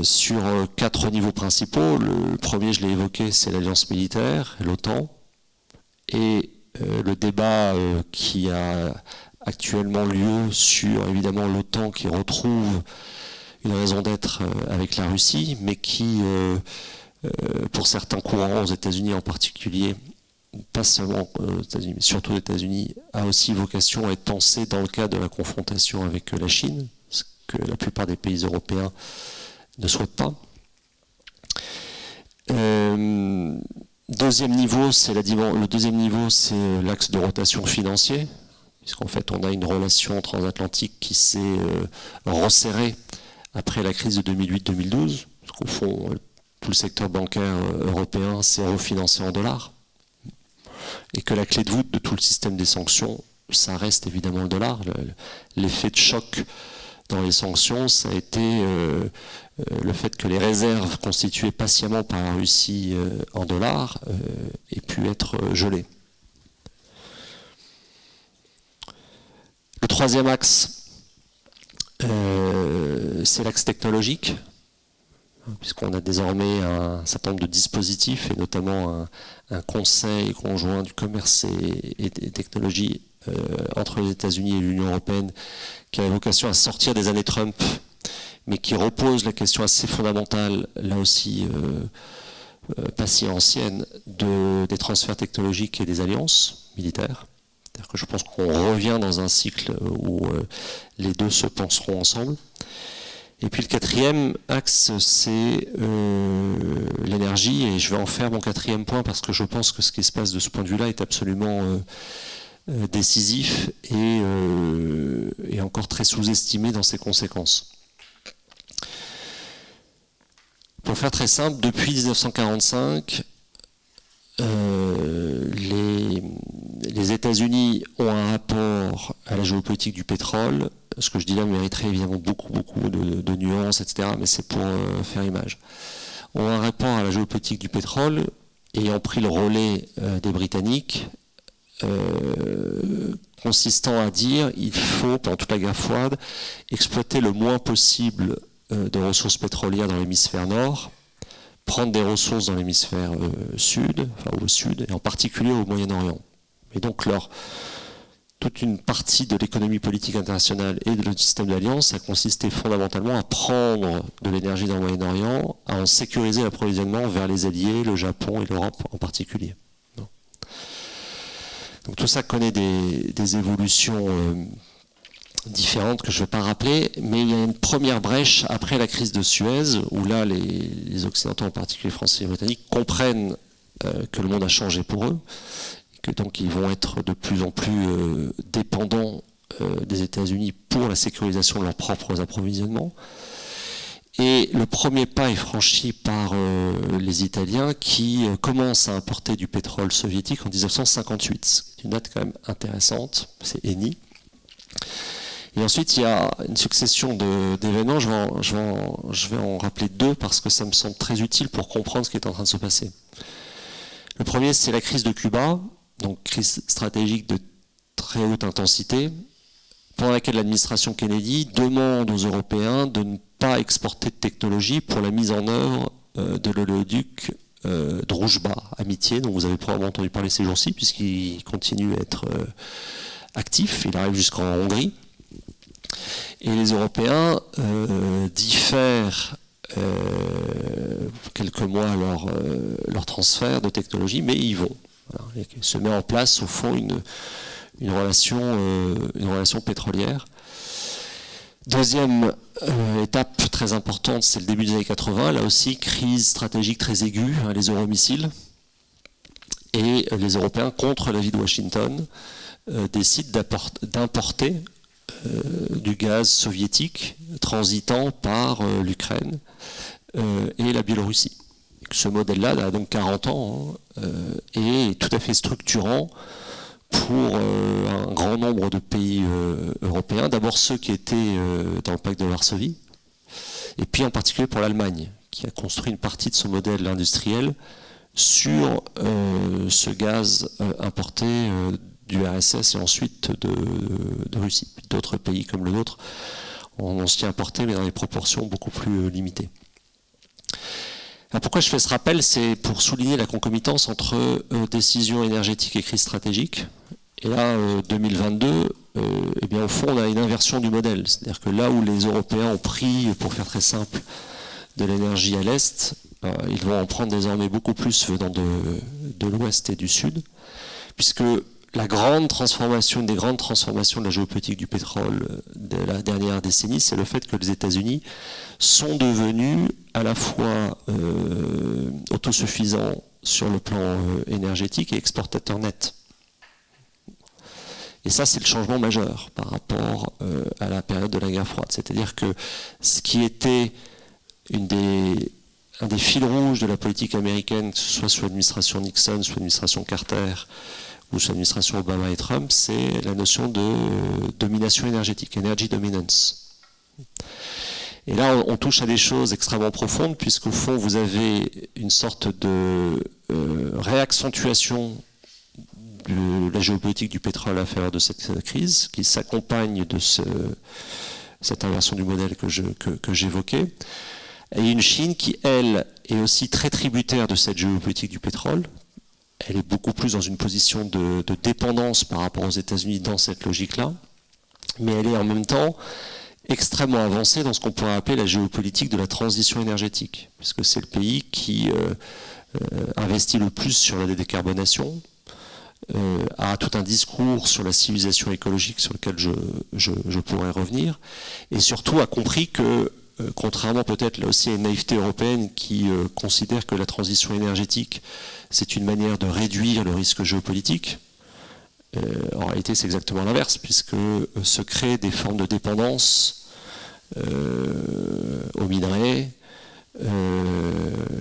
sur 4 niveaux principaux. Le premier, je l'ai évoqué, c'est l'alliance militaire, l'OTAN, et le débat qui a actuellement lieu sur, évidemment, l'OTAN qui retrouve une raison d'être avec la Russie, mais qui, pour certains courants, aux États-Unis en particulier, pas seulement aux États-Unis, mais surtout aux États-Unis, a aussi vocation à être pensé dans le cadre de la confrontation avec la Chine, ce que la plupart des pays européens ne souhaitent pas. Deuxième niveau, c'est le deuxième niveau, c'est l'axe de rotation financier, puisqu'en fait on a une relation transatlantique qui s'est resserrée après la crise de 2008-2012, parce qu'au fond, tout le secteur bancaire européen s'est refinancé en dollars, et que la clé de voûte de tout le système des sanctions, ça reste évidemment le dollar. L'effet de choc dans les sanctions, ça a été le fait que les réserves constituées patiemment par la Russie en dollars aient pu être gelées. Le troisième axe, c'est l'axe technologique, puisqu'on a désormais un certain nombre de dispositifs, et notamment un conseil conjoint du commerce et des technologies entre les États-Unis et l'Union européenne, qui a vocation à sortir des années Trump, mais qui repose la question assez fondamentale, là aussi pas si ancienne, des transferts technologiques et des alliances militaires. C'est-à-dire que je pense qu'on revient dans un cycle où les deux se penseront ensemble. Et puis le quatrième axe, c'est l'énergie, et je vais en faire mon quatrième point parce que je pense que ce qui se passe de ce point de vue-là est absolument décisif et encore très sous-estimé dans ses conséquences. Pour faire très simple, depuis 1945, les États-Unis ont un rapport à la géopolitique du pétrole. Ce que je dis là mériterait évidemment beaucoup de nuances, etc. Mais c'est pour faire image. Ont un rapport à la géopolitique du pétrole ayant pris le relais des Britanniques, consistant à dire il faut, pendant toute la guerre froide, exploiter le moins possible de ressources pétrolières dans l'hémisphère nord, prendre des ressources dans l'hémisphère sud, enfin au sud, et en particulier au Moyen-Orient. Et donc toute une partie de l'économie politique internationale et de notre système d'alliance a consisté fondamentalement à prendre de l'énergie dans le Moyen-Orient, à en sécuriser l'approvisionnement vers les alliés, le Japon et l'Europe en particulier. Donc tout ça connaît des évolutions différentes que je ne vais pas rappeler, mais il y a une première brèche après la crise de Suez, où là les Occidentaux, en particulier les Français et les Britanniques, comprennent que le monde a changé pour eux, et que donc ils vont être de plus en plus dépendants des États-Unis pour la sécurisation de leurs propres approvisionnements. Et le premier pas est franchi par les Italiens qui commencent à importer du pétrole soviétique en 1958. C'est une date quand même intéressante, c'est Eni. Et ensuite, il y a une succession d'événements. Je vais en rappeler deux parce que ça me semble très utile pour comprendre ce qui est en train de se passer. Le premier, c'est la crise de Cuba, donc crise stratégique de très haute intensité, pendant laquelle l'administration Kennedy demande aux Européens de ne pas exporter de technologie pour la mise en œuvre de l'oléoduc Druzhba, Amitié, dont vous avez probablement entendu parler ces jours-ci, puisqu'il continue à être actif, il arrive jusqu'en Hongrie. Et les Européens diffèrent quelques mois leur transfert de technologie, mais ils vont. Voilà. Il se met en place, au fond, une relation pétrolière. Deuxième étape très importante, c'est le début des années 80. Là aussi, crise stratégique très aiguë, les euromissiles. Et les Européens, contre l'avis de Washington, décident d'importer du gaz soviétique transitant par l'Ukraine et la Biélorussie. Ce modèle-là a donc 40 ans et est tout à fait structurant pour un grand nombre de pays européens. D'abord ceux qui étaient dans le pacte de Varsovie, et puis en particulier pour l'Allemagne, qui a construit une partie de son modèle industriel sur ce gaz importé du RSS et ensuite de Russie. D'autres pays comme le nôtre en ont aussi importé, mais dans des proportions beaucoup plus limitées. Alors pourquoi je fais ce rappel? C'est pour souligner la concomitance entre décision énergétique et crise stratégique. Et là, 2022, eh bien, au fond, on a une inversion du modèle. C'est-à-dire que là où les Européens ont pris, pour faire très simple, de l'énergie à l'Est, Ils vont en prendre désormais beaucoup plus venant de l'Ouest et du Sud, puisque la grande transformation, une des grandes transformations de la géopolitique du pétrole de la dernière décennie, c'est le fait que les États-Unis sont devenus à la fois autosuffisants sur le plan énergétique et exportateurs nets. Et ça, c'est le changement majeur par rapport à la période de la guerre froide. C'est-à-dire que ce qui était un des fils rouges de la politique américaine, que ce soit sous l'administration Nixon, sous l'administration Carter, ou sous l'administration Obama et Trump, c'est la notion de domination énergétique, energy dominance. Et là, on touche à des choses extrêmement profondes, puisqu'au fond, vous avez une sorte de réaccentuation de la géopolitique du pétrole à faire de cette crise, qui s'accompagne de cette inversion du modèle que j'évoquais. Et une Chine qui, elle, est aussi très tributaire de cette géopolitique du pétrole. Elle est beaucoup plus dans une position de dépendance par rapport aux États-Unis dans cette logique-là, mais elle est en même temps extrêmement avancée dans ce qu'on pourrait appeler la géopolitique de la transition énergétique, puisque c'est le pays qui investit le plus sur la décarbonation, a tout un discours sur la civilisation écologique sur lequel je pourrais revenir, et surtout a compris que, contrairement peut-être là aussi à une naïveté européenne qui considère que la transition énergétique c'est une manière de réduire le risque géopolitique. En réalité, c'est exactement l'inverse, puisque se créent des formes de dépendance aux minerais,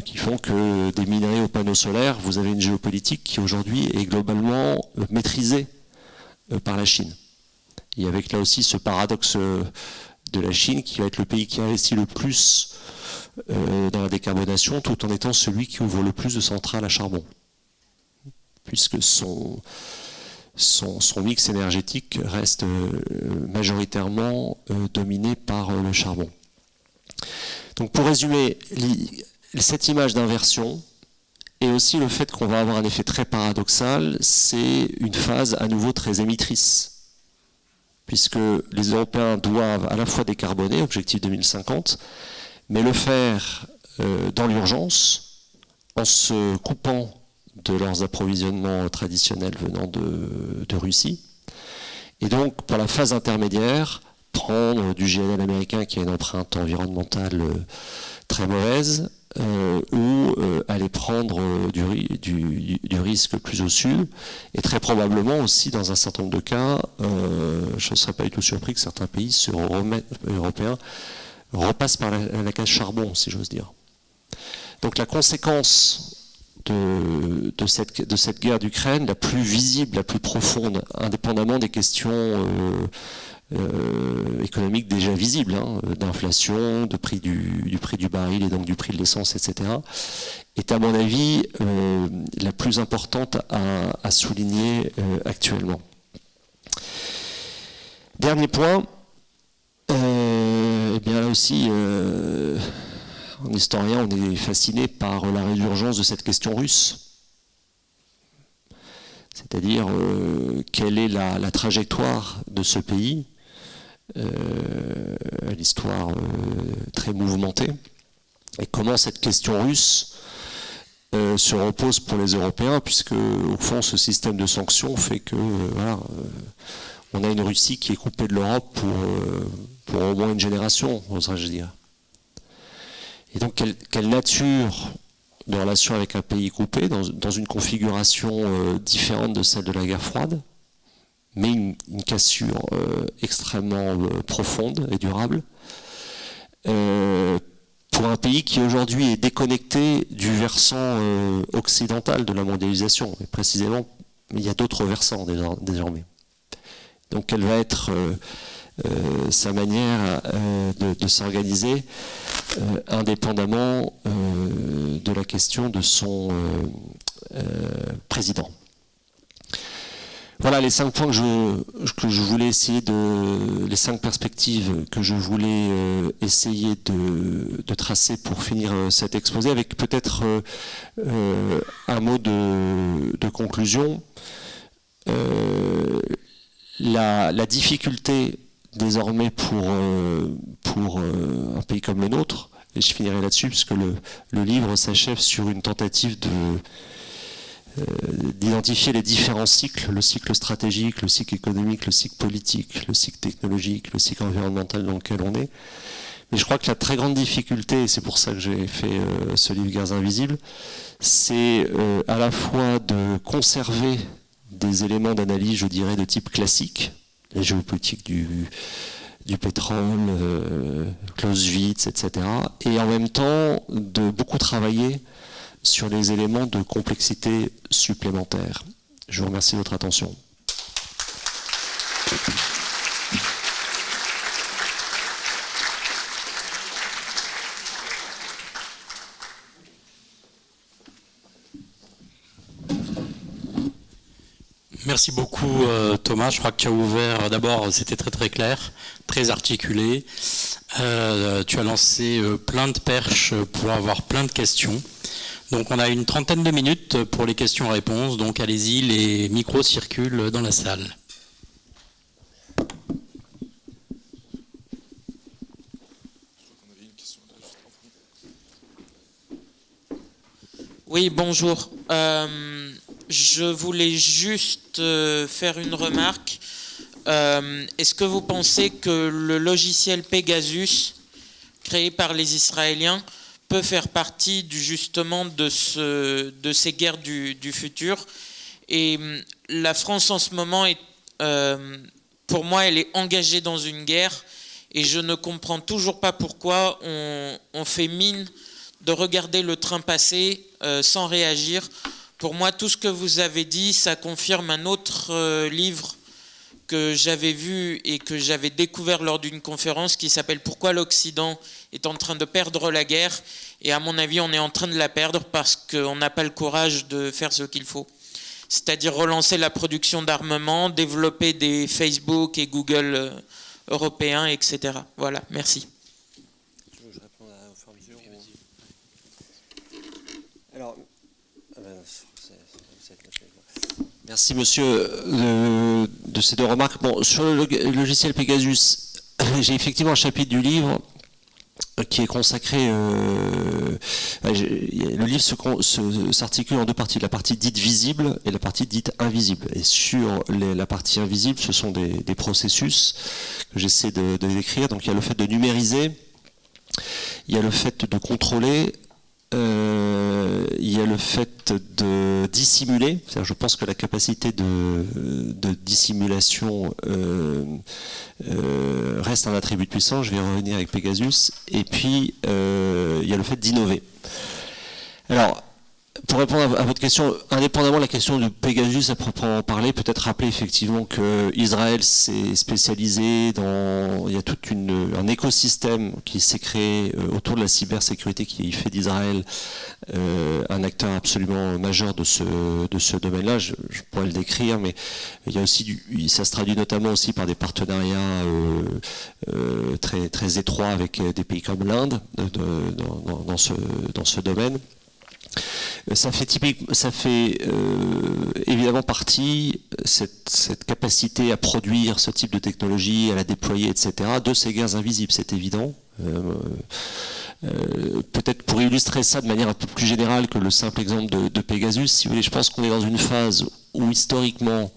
qui font que des minerais aux panneaux solaires, vous avez une géopolitique qui aujourd'hui est globalement maîtrisée par la Chine. Et avec là aussi ce paradoxe de la Chine, qui va être le pays qui investit le plus dans la décarbonation, tout en étant celui qui ouvre le plus de centrales à charbon, puisque son mix énergétique reste majoritairement dominé par le charbon. Donc pour résumer, cette image d'inversion, et aussi le fait qu'on va avoir un effet très paradoxal, c'est une phase à nouveau très émettrice, puisque les Européens doivent à la fois décarboner, objectif 2050, mais le faire dans l'urgence, en se coupant de leurs approvisionnements traditionnels venant de Russie. Et donc, pour la phase intermédiaire, prendre du GNL américain qui a une empreinte environnementale très mauvaise, ou aller prendre du risque plus au sud, et très probablement aussi, dans un certain nombre de cas, je ne serais pas du tout surpris que certains pays européens repasse par la case charbon, si j'ose dire. Donc la conséquence de cette guerre d'Ukraine, la plus visible, la plus profonde, indépendamment des questions économiques déjà visibles, d'inflation, de prix du prix du baril et donc du prix de l'essence, etc., est à mon avis la plus importante à souligner actuellement. Dernier point. Eh bien là aussi, en historien, on est fasciné par la résurgence de cette question russe. C'est-à-dire, quelle est la trajectoire de ce pays, l'histoire très mouvementée, et comment cette question russe se repose pour les Européens, puisque au fond, ce système de sanctions fait que voilà, on a une Russie qui est coupée de l'Europe pour au moins une génération, oserais-je dire. Et donc, quelle nature de relation avec un pays coupé, dans une configuration différente de celle de la guerre froide, mais une cassure extrêmement profonde et durable, pour un pays qui aujourd'hui est déconnecté du versant occidental de la mondialisation. Et précisément, il y a d'autres versants désormais. Donc, quelle va être sa manière de s'organiser indépendamment de la question de son président. Voilà les 5 points que je voulais essayer les 5 perspectives que je voulais essayer de tracer pour finir cet exposé, avec peut-être un mot de conclusion. La difficulté désormais pour un pays comme le nôtre Et je finirai là-dessus, parce que le livre s'achève sur une tentative d'identifier les différents cycles, le cycle stratégique, le cycle économique, le cycle politique, le cycle technologique, le cycle environnemental dans lequel on est. Mais je crois que la très grande difficulté, et c'est pour ça que j'ai fait ce livre Guerres invisibles, c'est à la fois de conserver des éléments d'analyse, je dirais, de type classique, la géopolitique du pétrole, Clausewitz, etc. Et en même temps, de beaucoup travailler sur les éléments de complexité supplémentaires. Je vous remercie de votre attention. Merci beaucoup Thomas, je crois que tu as ouvert, d'abord c'était très très clair, très articulé, tu as lancé plein de perches pour avoir plein de questions. Donc on a une trentaine de minutes pour les questions-réponses, donc allez-y, les micros circulent dans la salle. Oui, bonjour. Je voulais juste faire une remarque. Est-ce que vous pensez que le logiciel Pegasus, créé par les Israéliens, peut faire partie justement de ces guerres du futur? Et la France en ce moment, pour moi, elle est engagée dans une guerre et je ne comprends toujours pas pourquoi on fait mine de regarder le train passer sans réagir. Pour moi, tout ce que vous avez dit, ça confirme un autre livre que j'avais vu et que j'avais découvert lors d'une conférence qui s'appelle « Pourquoi l'Occident est en train de perdre la guerre ?» Et à mon avis, on est en train de la perdre parce qu'on n'a pas le courage de faire ce qu'il faut. C'est-à-dire relancer la production d'armement, développer des Facebook et Google européens, etc. Voilà, merci. Je réponds au fur et à mesure. Alors, merci monsieur de ces deux remarques. Bon, sur le logiciel Pegasus, j'ai effectivement un chapitre du livre qui est consacré. Le livre s'articule en deux parties, la partie dite visible et la partie dite invisible. Et sur la partie invisible, ce sont des processus que j'essaie de décrire. Donc il y a le fait de numériser, il y a le fait de contrôler, il y a le fait de dissimuler. C'est-à-dire, je pense que la capacité de dissimulation reste un attribut de puissance. Je vais revenir avec Pegasus. Et puis, il y a le fait d'innover. Alors, pour répondre à votre question, indépendamment de la question de Pegasus à proprement parler, peut-être rappeler effectivement que Israël s'est spécialisé dans... Il y a tout un écosystème qui s'est créé autour de la cybersécurité qui fait d'Israël un acteur absolument majeur de ce domaine-là. Je pourrais le décrire, mais il y a aussi ça se traduit notamment aussi par des partenariats très, très étroits avec des pays comme l'Inde dans ce domaine. Ça fait évidemment partie, cette capacité à produire ce type de technologie, à la déployer, etc., de ces guerres invisibles, c'est évident. Peut-être pour illustrer ça de manière un peu plus générale que le simple exemple de Pegasus, si vous voulez, je pense qu'on est dans une phase où historiquement,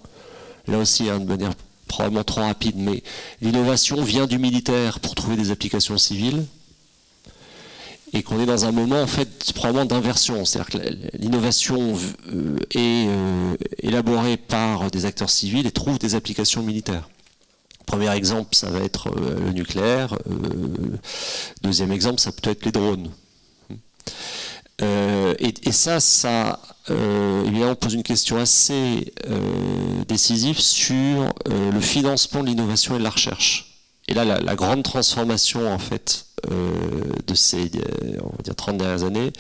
là aussi de manière probablement trop rapide, mais l'innovation vient du militaire pour trouver des applications civiles, et qu'on est dans un moment en fait probablement d'inversion, c'est-à-dire que l'innovation est élaborée par des acteurs civils et trouve des applications militaires. Premier exemple, ça va être le nucléaire. Deuxième exemple, ça peut être les drones. Et ça évidemment pose une question assez décisive sur le financement de l'innovation et de la recherche. Et là, la grande transformation en fait de ces on va dire 30 dernières années,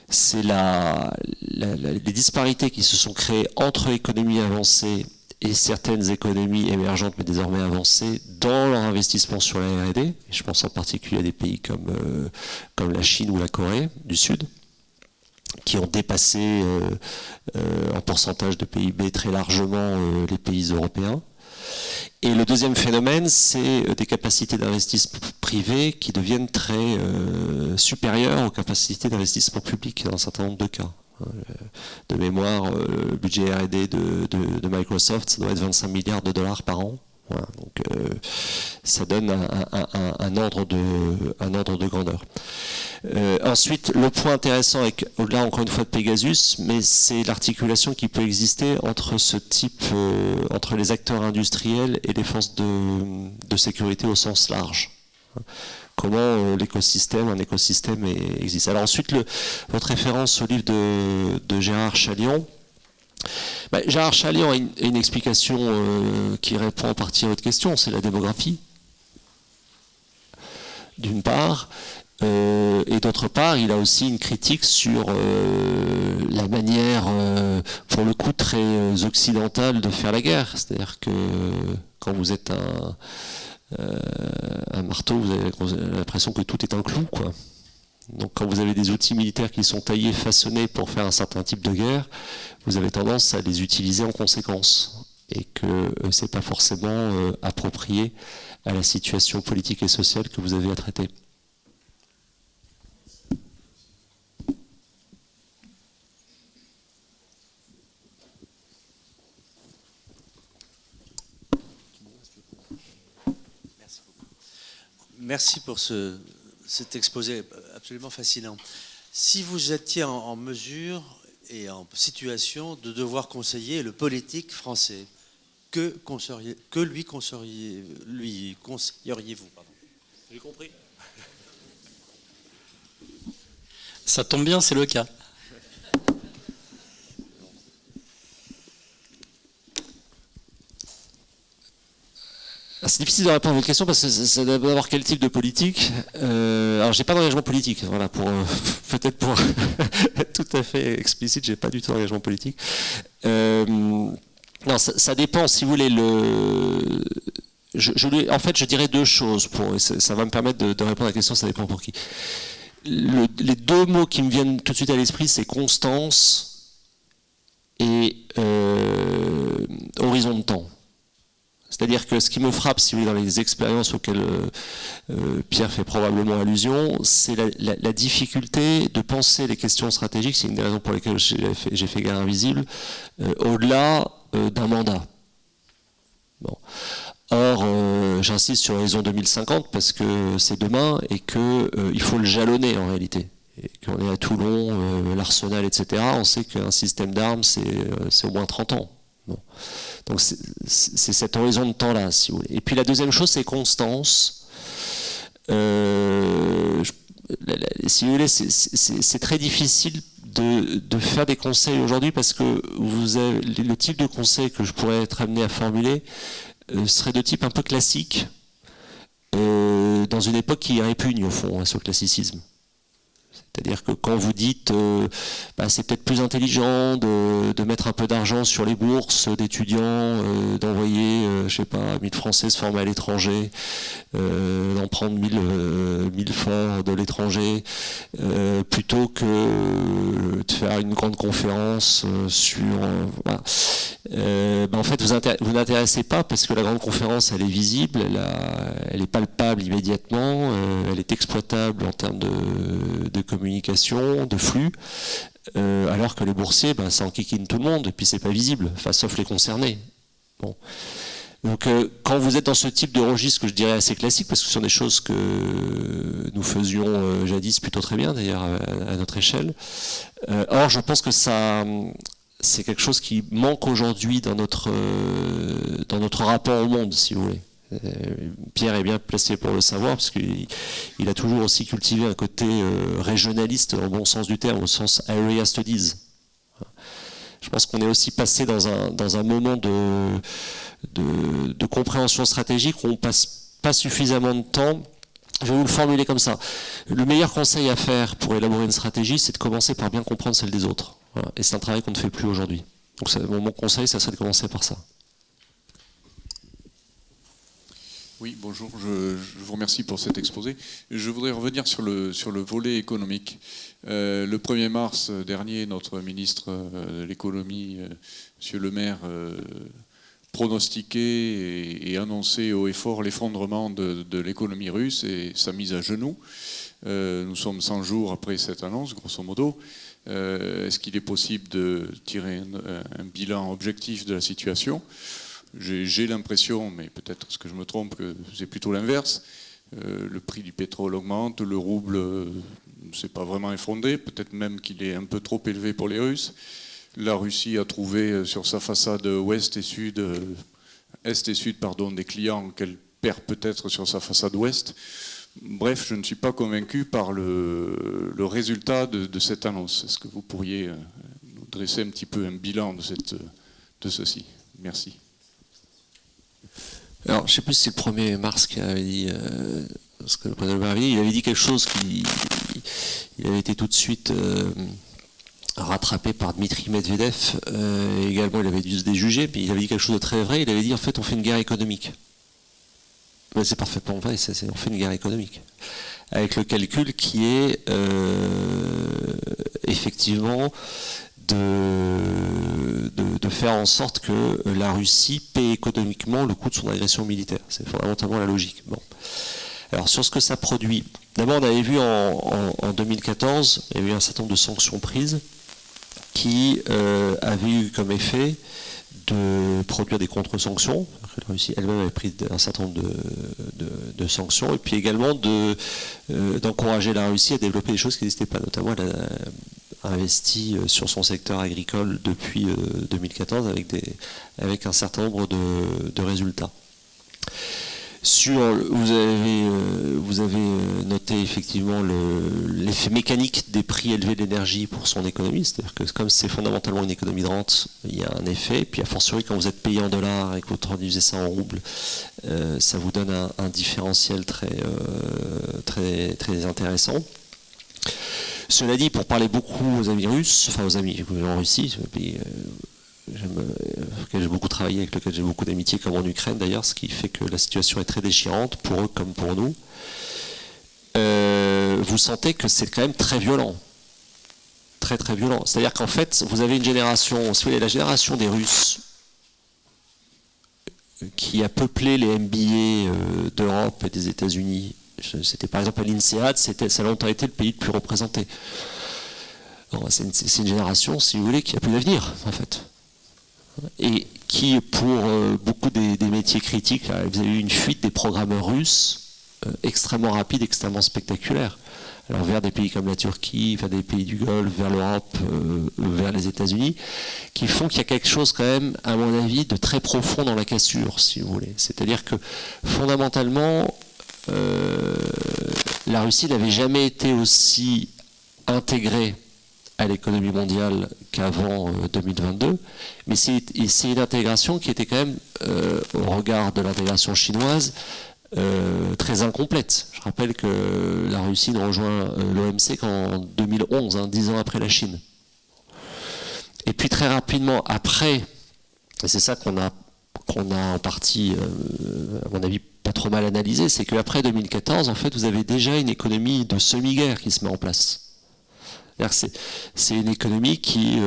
c'est les disparités qui se sont créées entre économies avancées et certaines économies émergentes mais désormais avancées dans leur investissement sur la R&D. Je pense en particulier à des pays comme la Chine ou la Corée du Sud, qui ont dépassé en pourcentage de PIB très largement les pays européens. Et le deuxième phénomène, c'est des capacités d'investissement privé qui deviennent très supérieures aux capacités d'investissement public dans un certain nombre de cas. De mémoire, le budget R&D de Microsoft, ça doit être 25 milliards de dollars par an. Voilà, donc ça donne un ordre de grandeur. Ensuite, le point intéressant, au-delà encore une fois de Pegasus, mais c'est l'articulation qui peut exister entre ce type, entre les acteurs industriels et les forces de sécurité au sens large. Comment un écosystème existe. Alors ensuite, votre référence au livre de Gérard Chaliand. Gérard Chaliand a une explication qui répond en partie à votre question, c'est la démographie, d'une part, et d'autre part, il a aussi une critique sur la manière, pour le coup, très occidentale de faire la guerre. C'est-à-dire que quand vous êtes un marteau, vous avez l'impression que tout est un clou, quoi. Donc quand vous avez des outils militaires qui sont taillés, façonnés pour faire un certain type de guerre, vous avez tendance à les utiliser en conséquence et que ce n'est pas forcément approprié à la situation politique et sociale que vous avez à traiter. Merci pour cet exposé absolument fascinant. Si vous étiez en mesure et en situation de devoir conseiller le politique français, que lui conseilleriez-vous? J'ai compris. Ça tombe bien, c'est le cas. C'est difficile de répondre à votre question parce que ça doit avoir quel type de politique. Alors j'ai pas d'engagement politique, voilà, peut-être pour être tout à fait explicite, j'ai pas du tout d'engagement politique. Non, ça dépend, si vous voulez. En fait, je dirais deux choses. Ça va me permettre de répondre à la question. Ça dépend pour qui. Les deux mots qui me viennent tout de suite à l'esprit, c'est constance et horizon de temps. C'est-à-dire que ce qui me frappe, si vous voulez, dans les expériences auxquelles Pierre fait probablement allusion, c'est la difficulté de penser les questions stratégiques, c'est une des raisons pour lesquelles j'ai fait Guerre invisible, au-delà d'un mandat. Bon. Or, j'insiste sur l'horizon 2050 parce que c'est demain et qu'il faut le jalonner en réalité. Et qu'on est à Toulon, l'Arsenal, etc., on sait qu'un système d'armes, c'est au moins 30 ans. Bon. Donc c'est cet horizon de temps-là, si vous voulez. Et puis la deuxième chose, c'est constance. Si vous voulez, c'est très difficile de faire des conseils aujourd'hui parce que le type de conseil que je pourrais être amené à formuler serait de type un peu classique, dans une époque qui répugne au fond à ce classicisme. C'est-à-dire que quand vous dites c'est peut-être plus intelligent de mettre un peu d'argent sur les bourses d'étudiants, d'envoyer, je sais pas, 1000 Français se former à l'étranger, d'en prendre 1000 fonds de l'étranger, plutôt que de faire une grande conférence sur... voilà. En fait, vous n'intéressez pas parce que la grande conférence, elle est visible, elle est palpable immédiatement, elle est exploitable en termes de communication, de flux, alors que les boursiers, ça enquiquine tout le monde, et puis c'est pas visible, enfin, sauf les concernés. Bon. Donc quand vous êtes dans ce type de registre que je dirais assez classique, parce que ce sont des choses que nous faisions jadis plutôt très bien d'ailleurs à notre échelle, or je pense que c'est quelque chose qui manque aujourd'hui dans notre rapport au monde, si vous voulez. Pierre est bien placé pour le savoir, parce qu'il a toujours aussi cultivé un côté régionaliste, dans le bon sens du terme, au sens area studies. Je pense qu'on est aussi passé dans un moment de compréhension stratégique où on passe pas suffisamment de temps. Je vais vous le formuler comme ça. Le meilleur conseil à faire pour élaborer une stratégie, c'est de commencer par bien comprendre celle des autres. Voilà. Et c'est un travail qu'on ne fait plus aujourd'hui. Donc mon conseil, ça serait de commencer par ça. Oui, bonjour, je vous remercie pour cet exposé. Je voudrais revenir sur le volet économique. Le 1er mars dernier, notre ministre de l'économie, M. Le Maire, pronostiqué et annoncé haut et fort l'effondrement de l'économie russe et sa mise à genoux. Nous sommes 100 jours après cette annonce, grosso modo. Est-ce qu'il est possible de tirer un bilan objectif de la situation? J'ai l'impression, mais peut-être que je me trompe, que c'est plutôt l'inverse. Le prix du pétrole augmente, le rouble ne s'est pas vraiment effondré, peut-être même qu'il est un peu trop élevé pour les Russes. La Russie a trouvé sur sa façade est et sud, des clients qu'elle perd peut-être sur sa façade ouest. Bref, je ne suis pas convaincu par le résultat de cette annonce. Est-ce que vous pourriez nous dresser un petit peu un bilan de ceci? Merci. Alors, je ne sais plus si c'est le 1er mars qui avait dit ce que le président Barbier, il avait dit quelque chose il avait été tout de suite rattrapé par Dmitri Medvedev. Également, il avait dû se déjuger, mais il avait dit quelque chose de très vrai. Il avait dit, en fait, on fait une guerre économique. Mais c'est parfaitement vrai, on fait une guerre économique. Avec le calcul qui est effectivement de faire en sorte que la Russie paie économiquement le coût de son agression militaire. C'est fondamentalement la logique. Bon. Alors sur ce que ça produit, d'abord on avait vu en 2014, il y a eu un certain nombre de sanctions prises qui avaient eu comme effet de produire des contre-sanctions. La Russie elle-même avait pris un certain nombre de sanctions, et puis également d'encourager la Russie à développer des choses qui n'existaient pas, notamment elle a investi sur son secteur agricole depuis 2014 avec un certain nombre de résultats. Vous avez noté effectivement l'effet mécanique des prix élevés de l'énergie pour son économie, c'est-à-dire que comme c'est fondamentalement une économie de rente, il y a un effet, puis a fortiori quand vous êtes payé en dollars et que vous traduisez ça en roubles, ça vous donne un différentiel très intéressant. Cela dit, pour parler beaucoup aux amis russes, enfin aux amis en Russie, c'est un pays auquel j'ai beaucoup travaillé, avec lequel j'ai beaucoup d'amitié, comme en Ukraine d'ailleurs, ce qui fait que la situation est très déchirante pour eux comme pour nous. Vous sentez que c'est quand même très violent. Très très violent. C'est-à-dire qu'en fait, vous avez une génération, si vous voulez, la génération des Russes qui a peuplé les MBA d'Europe et des États-Unis. C'était par exemple à l'INSEAD, ça a longtemps été le pays le plus représenté. C'est une génération, si vous voulez, qui a plus d'avenir, en fait. Et qui, pour beaucoup des métiers critiques, vous avez eu une fuite des programmeurs russes extrêmement rapide, extrêmement spectaculaire. Alors vers des pays comme la Turquie, vers des pays du Golfe, vers l'Europe, vers les États-Unis, qui font qu'il y a quelque chose quand même, à mon avis, de très profond dans la cassure, si vous voulez. C'est-à-dire que fondamentalement, la Russie n'avait jamais été aussi intégrée à l'économie mondiale qu'avant 2022, mais c'est une intégration qui était quand même, au regard de l'intégration chinoise, très incomplète. Je rappelle que la Russie ne rejoint l'OMC qu'en 2011, 10 ans après la Chine. Et puis très rapidement après, et c'est ça qu'on a en partie, à mon avis, pas trop mal analysé, c'est qu'après 2014, en fait, vous avez déjà une économie de semi-guerre qui se met en place. C'est une économie qui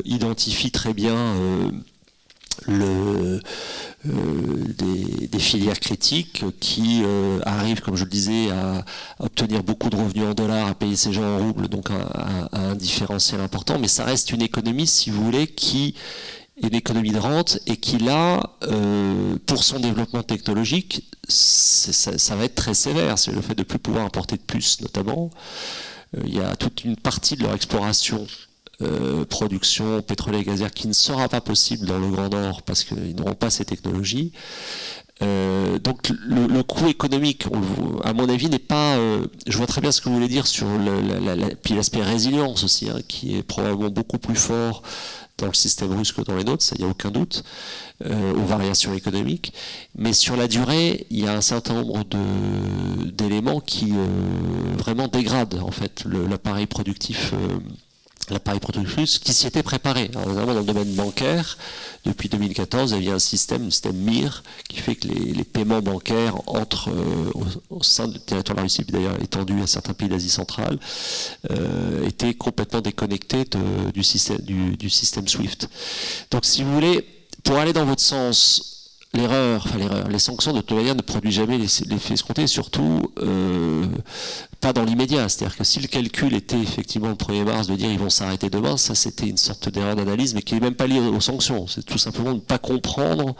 identifie très bien des filières critiques, qui arrivent, comme je le disais, à obtenir beaucoup de revenus en dollars, à payer ses gens en roubles, donc à un différentiel important. Mais ça reste une économie, si vous voulez, qui est une économie de rente et qui, là, pour son développement technologique, ça va être très sévère. C'est le fait de ne plus pouvoir importer de plus, notamment. Il y a toute une partie de leur exploration, production pétrolière et gazière qui ne sera pas possible dans le Grand Nord parce qu'ils n'auront pas ces technologies. Donc le coût économique, à mon avis, n'est pas... je vois très bien ce que vous voulez dire sur puis l'aspect résilience aussi, qui est probablement beaucoup plus fort dans le système russe que dans les nôtres, ça, il n'y a aucun doute, aux variations économiques. Mais sur la durée, il y a un certain nombre d'éléments qui vraiment dégradent en fait l'appareil productif russe qui s'y était préparé. Alors, notamment dans le domaine bancaire, depuis 2014, il y a un système MIR, qui fait que les paiements bancaires entrent au sein du territoire de la Russie, d'ailleurs étendu à certains pays d'Asie centrale, étaient complètement déconnectés du système SWIFT. Donc si vous voulez, pour aller dans votre sens, les sanctions de toute manière ne produisent jamais l'effet escompté, et surtout pas dans l'immédiat. C'est-à-dire que si le calcul était effectivement le 1er mars de dire ils vont s'arrêter demain, ça c'était une sorte d'erreur d'analyse, mais qui n'est même pas liée aux sanctions. C'est tout simplement de ne pas comprendre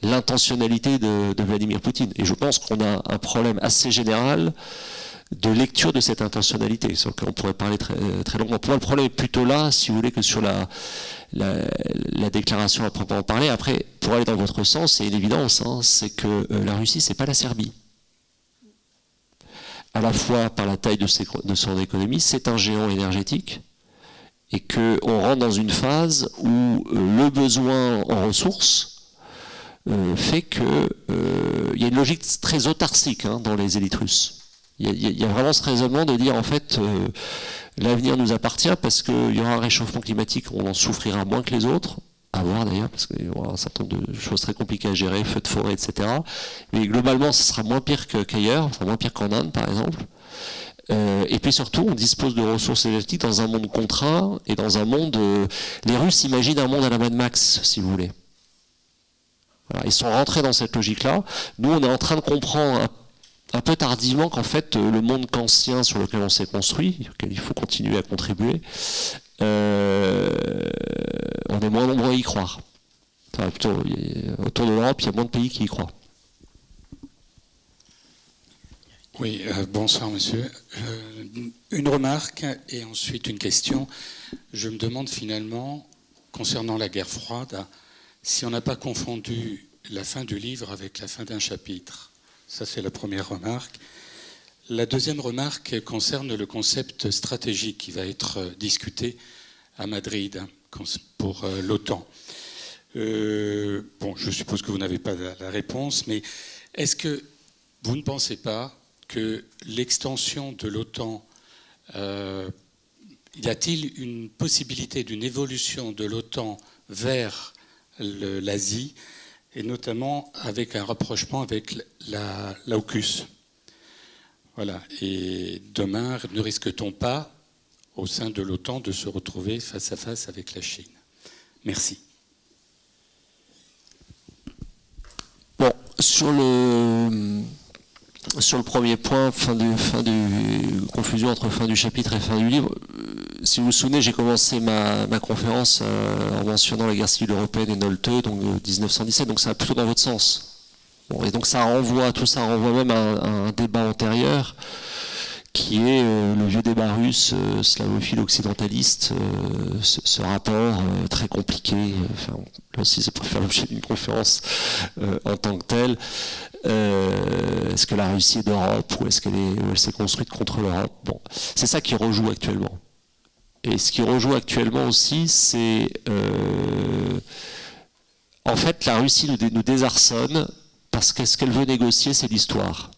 l'intentionnalité de Vladimir Poutine. Et je pense qu'on a un problème assez général de lecture de cette intentionnalité, sur lequel on pourrait parler très, très longuement. Pour moi, le problème est plutôt là, si vous voulez, que sur la déclaration à proprement parler. Après, pour aller dans votre sens, c'est une évidence, hein, c'est que la Russie, c'est pas la Serbie. À la fois par la taille de son économie, c'est un géant énergétique, et qu'on rentre dans une phase où le besoin en ressources fait qu'il y a une logique très autarcique dans les élites russes. Il y a vraiment ce raisonnement de dire en fait l'avenir nous appartient parce qu'il y aura un réchauffement climatique, on en souffrira moins que les autres, à voir d'ailleurs, parce qu'il y aura un certain nombre de choses très compliquées à gérer, feux de forêt, etc. Mais globalement, ce sera moins pire qu'ailleurs, ce sera moins pire qu'en Inde par exemple. Et puis surtout, on dispose de ressources énergétiques dans un monde contraint et dans un monde... les Russes imaginent un monde à la Mad Max, si vous voulez. Voilà, ils sont rentrés dans cette logique-là. Nous, on est en train de comprendre un peu tardivement qu'en fait le monde kantien sur lequel on s'est construit, auquel il faut continuer à contribuer, on est moins nombreux à y croire. Enfin, plutôt, autour de l'Europe, il y a moins de pays qui y croient. Oui, bonsoir monsieur. Une remarque et ensuite une question. Je me demande finalement, concernant la guerre froide, si on n'a pas confondu la fin du livre avec la fin d'un chapitre. Ça, c'est la première remarque. La deuxième remarque concerne le concept stratégique qui va être discuté à Madrid pour l'OTAN. Bon, je suppose que vous n'avez pas la réponse, mais est-ce que vous ne pensez pas que l'extension de l'OTAN, y a-t-il une possibilité d'une évolution de l'OTAN vers l'Asie, et notamment avec un rapprochement avec l'AUKUS. Voilà. Et demain, ne risque-t-on pas, au sein de l'OTAN, de se retrouver face à face avec la Chine? Merci. Bon, sur le premier point, fin de confusion entre fin du chapitre et fin du livre, si vous vous souvenez, j'ai commencé ma conférence en mentionnant la guerre civile européenne et Nolte, donc 1917, donc ça va plutôt dans votre sens. Bon, et donc tout ça renvoie même à un débat antérieur, qui est le vieux débat russe, slavophile occidentaliste, ce rapport très compliqué, enfin, là aussi ça pourrait faire l'objet d'une conférence en tant que telle. Est-ce que la Russie est d'Europe ou est-ce qu'elle s'est construite contre l'Europe? Bon, c'est ça qui rejoue actuellement. Et ce qui rejoue actuellement aussi, c'est en fait la Russie nous désarçonne parce que ce qu'elle veut négocier, c'est l'histoire.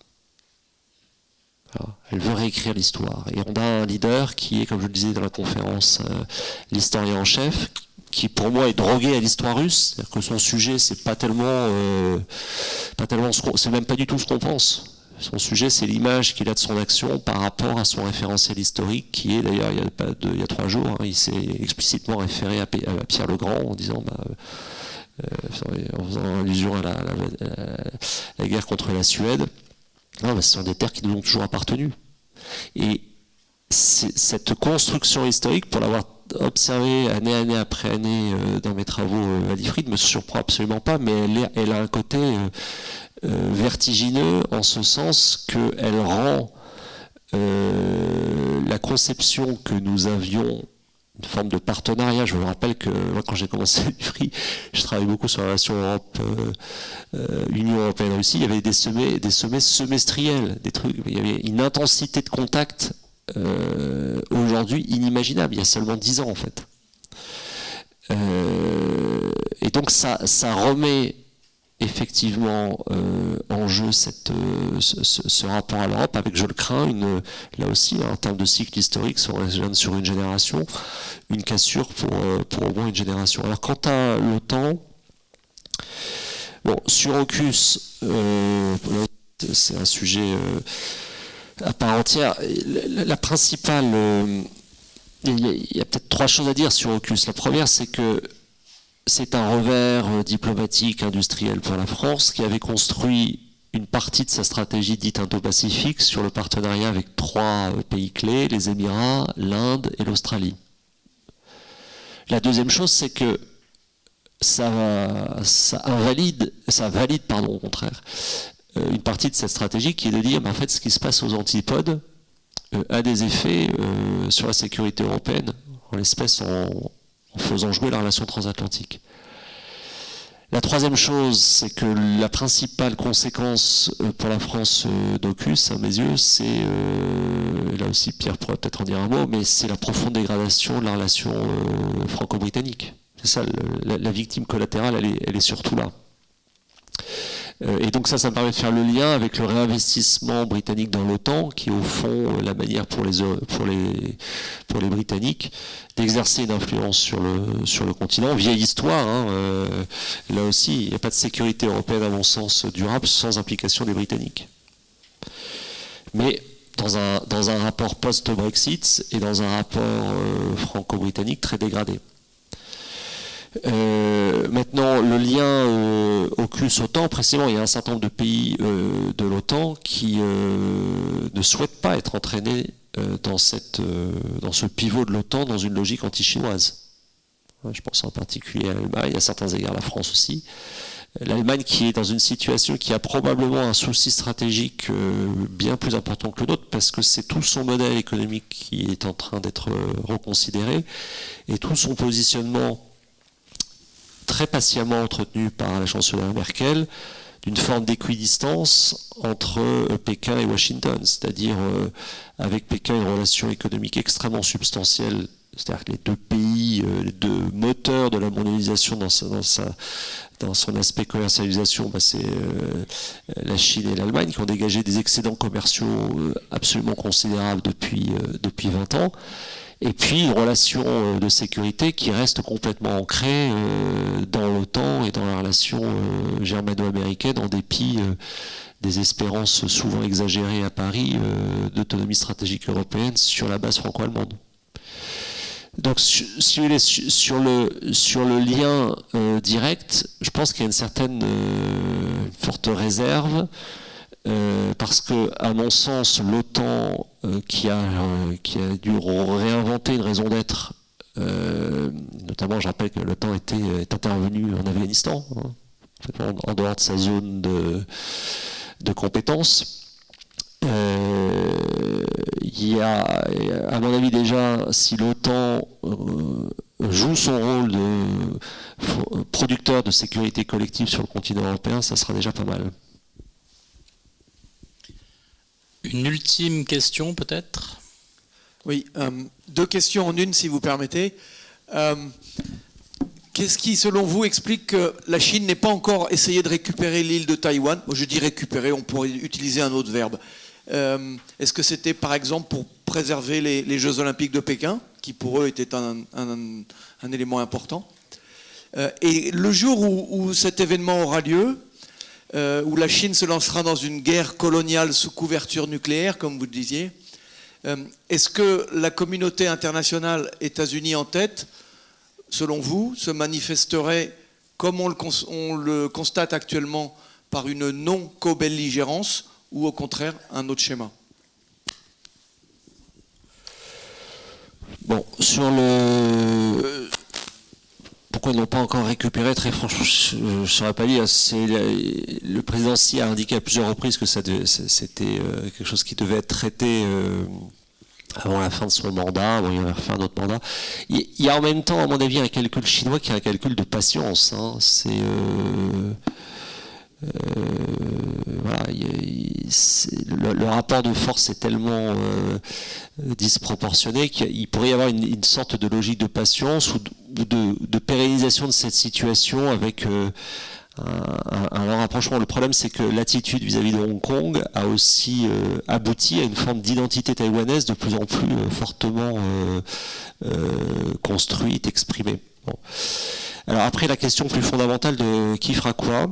Alors, elle veut réécrire l'histoire. Et on a un leader qui est, comme je le disais dans la conférence, l'historien en chef, qui pour moi est drogué à l'histoire russe, c'est-à-dire que son sujet c'est pas tellement c'est même pas du tout ce qu'on pense. Son sujet c'est l'image qu'il a de son action par rapport à son référentiel historique, qui est d'ailleurs il y a 3 jours, il s'est explicitement référé à Pierre le Grand en disant en faisant allusion à la guerre contre la Suède. Non, ce sont des terres qui nous ont toujours appartenu. Et cette construction historique, pour l'avoir observée année après année dans mes travaux à l'IFRI, ne me surprend absolument pas, mais elle a un côté vertigineux en ce sens qu'elle rend la conception que nous avions, une forme de partenariat. Je me rappelle que moi, quand j'ai commencé à l'IFRI, je travaillais beaucoup sur la relation Union européenne-Russie. Il y avait des sommets semestriels, des trucs. Il y avait une intensité de contact aujourd'hui inimaginable, il y a seulement 10 ans en fait. Et donc ça remet effectivement en jeu ce rapport à l'Europe avec, je le crains, là aussi, en termes de cycle historique, sur une génération, une cassure pour au moins une génération. Alors quant à l'OTAN, bon, sur AUKUS, c'est un sujet à part entière. La principale... il y a peut-être 3 choses à dire sur AUKUS. La première, c'est que c'est un revers diplomatique, industriel pour la France, qui avait construit une partie de sa stratégie dite Indo-Pacifique sur le partenariat avec 3 pays clés, les Émirats, l'Inde et l'Australie. La deuxième chose, c'est que ça valide, au contraire, une partie de cette stratégie qui est de dire, en fait, ce qui se passe aux antipodes a des effets sur la sécurité européenne, en l'espèce en faisant jouer la relation transatlantique. La troisième chose, c'est que la principale conséquence pour la France d'AUKUS, à mes yeux, c'est, là aussi Pierre pourrait peut-être en dire un mot, mais c'est la profonde dégradation de la relation franco-britannique. C'est ça, la victime collatérale, elle est surtout là. Et donc ça me permet de faire le lien avec le réinvestissement britannique dans l'OTAN, qui est au fond la manière pour les Britanniques d'exercer une influence sur le continent. Vieille histoire, hein, là aussi, il n'y a pas de sécurité européenne à mon sens durable sans implication des Britanniques. Mais dans un rapport post-Brexit et dans un rapport franco-britannique très dégradé. Maintenant, le lien AUKUS-OTAN, précisément, il y a un certain nombre de pays de l'OTAN qui ne souhaitent pas être entraînés dans ce pivot de l'OTAN dans une logique anti-chinoise. Je pense en particulier à l'Allemagne, à certains égards la France aussi. L'Allemagne qui est dans une situation qui a probablement un souci stratégique bien plus important que le nôtre, parce que c'est tout son modèle économique qui est en train d'être reconsidéré, et tout son positionnement très patiemment entretenu par la chancelière Merkel, d'une forme d'équidistance entre Pékin et Washington, c'est-à-dire avec Pékin une relation économique extrêmement substantielle, c'est-à-dire que les 2 pays, les 2 moteurs de la mondialisation dans son aspect commercialisation, c'est la Chine et l'Allemagne qui ont dégagé des excédents commerciaux absolument considérables depuis 20 ans. Et puis une relation de sécurité qui reste complètement ancrée dans l'OTAN et dans la relation germano-américaine, en dépit des espérances souvent exagérées à Paris d'autonomie stratégique européenne sur la base franco-allemande. Donc sur le lien direct, je pense qu'il y a une certaine forte réserve, parce que, à mon sens, l'OTAN qui a dû réinventer une raison d'être, notamment je rappelle que l'OTAN est intervenu en Afghanistan, hein, en dehors de sa zone de compétences. Il y a, à mon avis déjà, si l'OTAN joue son rôle de producteur de sécurité collective sur le continent européen, ça sera déjà pas mal. Une ultime question peut-être ? Oui, 2 questions en une si vous permettez. Qu'est-ce qui, selon vous, explique que la Chine n'ait pas encore essayé de récupérer l'île de Taïwan ? Moi, je dis récupérer, on pourrait utiliser un autre verbe. Est-ce que c'était par exemple pour préserver les Jeux Olympiques de Pékin, qui pour eux étaient un élément important ? Et le jour où cet événement aura lieu, où la Chine se lancera dans une guerre coloniale sous couverture nucléaire, comme vous le disiez, est-ce que la communauté internationale, États-Unis en tête, selon vous, se manifesterait, comme on le constate actuellement, par une non-co-belligérance, ou au contraire, un autre schéma ? Bon, sur le... Pourquoi ils n'ont pas encore récupéré, très franchement, je ne saurais pas dire. Le président Xi a indiqué à plusieurs reprises que c'était quelque chose qui devait être traité avant la fin de son mandat. Bon, il va refaire un autre mandat. Il y a en même temps, à mon avis, un calcul chinois qui est un calcul de patience. Hein. C'est... voilà, le rapport de force est tellement disproportionné qu'il pourrait y avoir une sorte de logique de patience ou de pérennisation de cette situation avec un rapprochement. Le problème, c'est que l'attitude vis-à-vis de Hong Kong a aussi abouti à une forme d'identité taïwanaise de plus en plus fortement construite, exprimée. Bon. Alors après, la question plus fondamentale de qui fera quoi.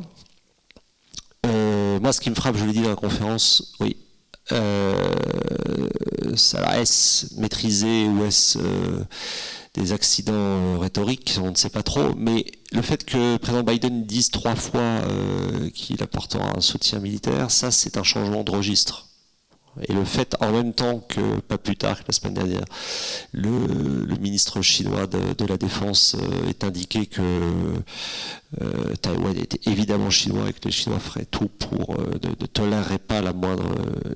Moi, ce qui me frappe, je l'ai dit dans la conférence, oui, est-ce maîtrisé ou est-ce des accidents rhétoriques, on ne sait pas trop, mais le fait que le président Biden dise 3 fois qu'il apportera un soutien militaire, ça c'est un changement de registre. Et le fait, en même temps que, pas plus tard que la semaine dernière, le ministre chinois de la Défense ait indiqué que Taïwan était évidemment chinois et que les Chinois feraient tout pour ne tolérerait pas la moindre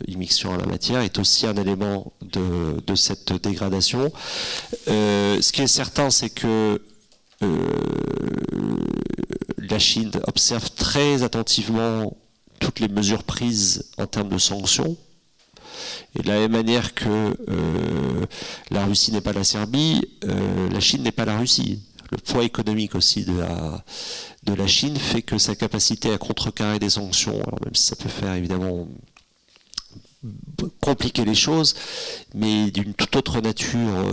immixtion en la matière, est aussi un élément de cette dégradation. Ce qui est certain, c'est que la Chine observe très attentivement toutes les mesures prises en termes de sanctions. Et de la même manière que la Russie n'est pas la Serbie, la Chine n'est pas la Russie. Le poids économique aussi de la Chine fait que sa capacité à contrecarrer des sanctions, alors même si ça peut faire évidemment compliquer les choses, mais d'une toute autre nature,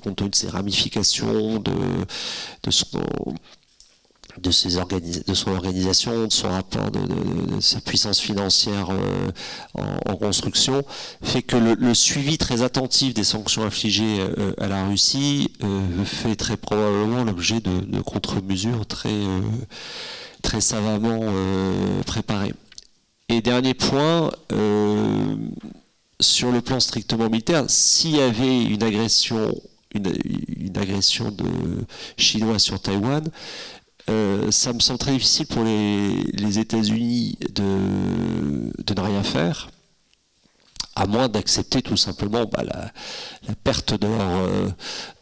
compte tenu de ses ramifications, de son organisation, de son rapport, de sa puissance financière en construction, fait que le suivi très attentif des sanctions infligées à la Russie fait très probablement l'objet de contre-mesures très savamment préparées. Et dernier point, sur le plan strictement militaire, s'il y avait une agression de Chinois sur Taïwan, ça me semble très difficile pour les États-Unis de ne rien faire, à moins d'accepter tout simplement la perte de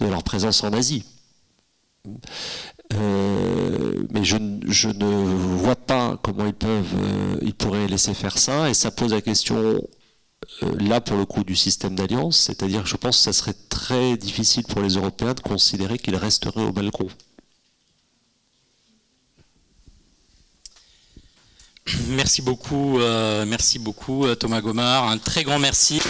leur présence en Asie. Mais je ne vois pas comment ils pourraient laisser faire ça, et ça pose la question là pour le coup du système d'alliance, c'est-à-dire que je pense que ça serait très difficile pour les Européens de considérer qu'ils resteraient au balcon. Merci beaucoup Thomas Gomard, un très grand merci.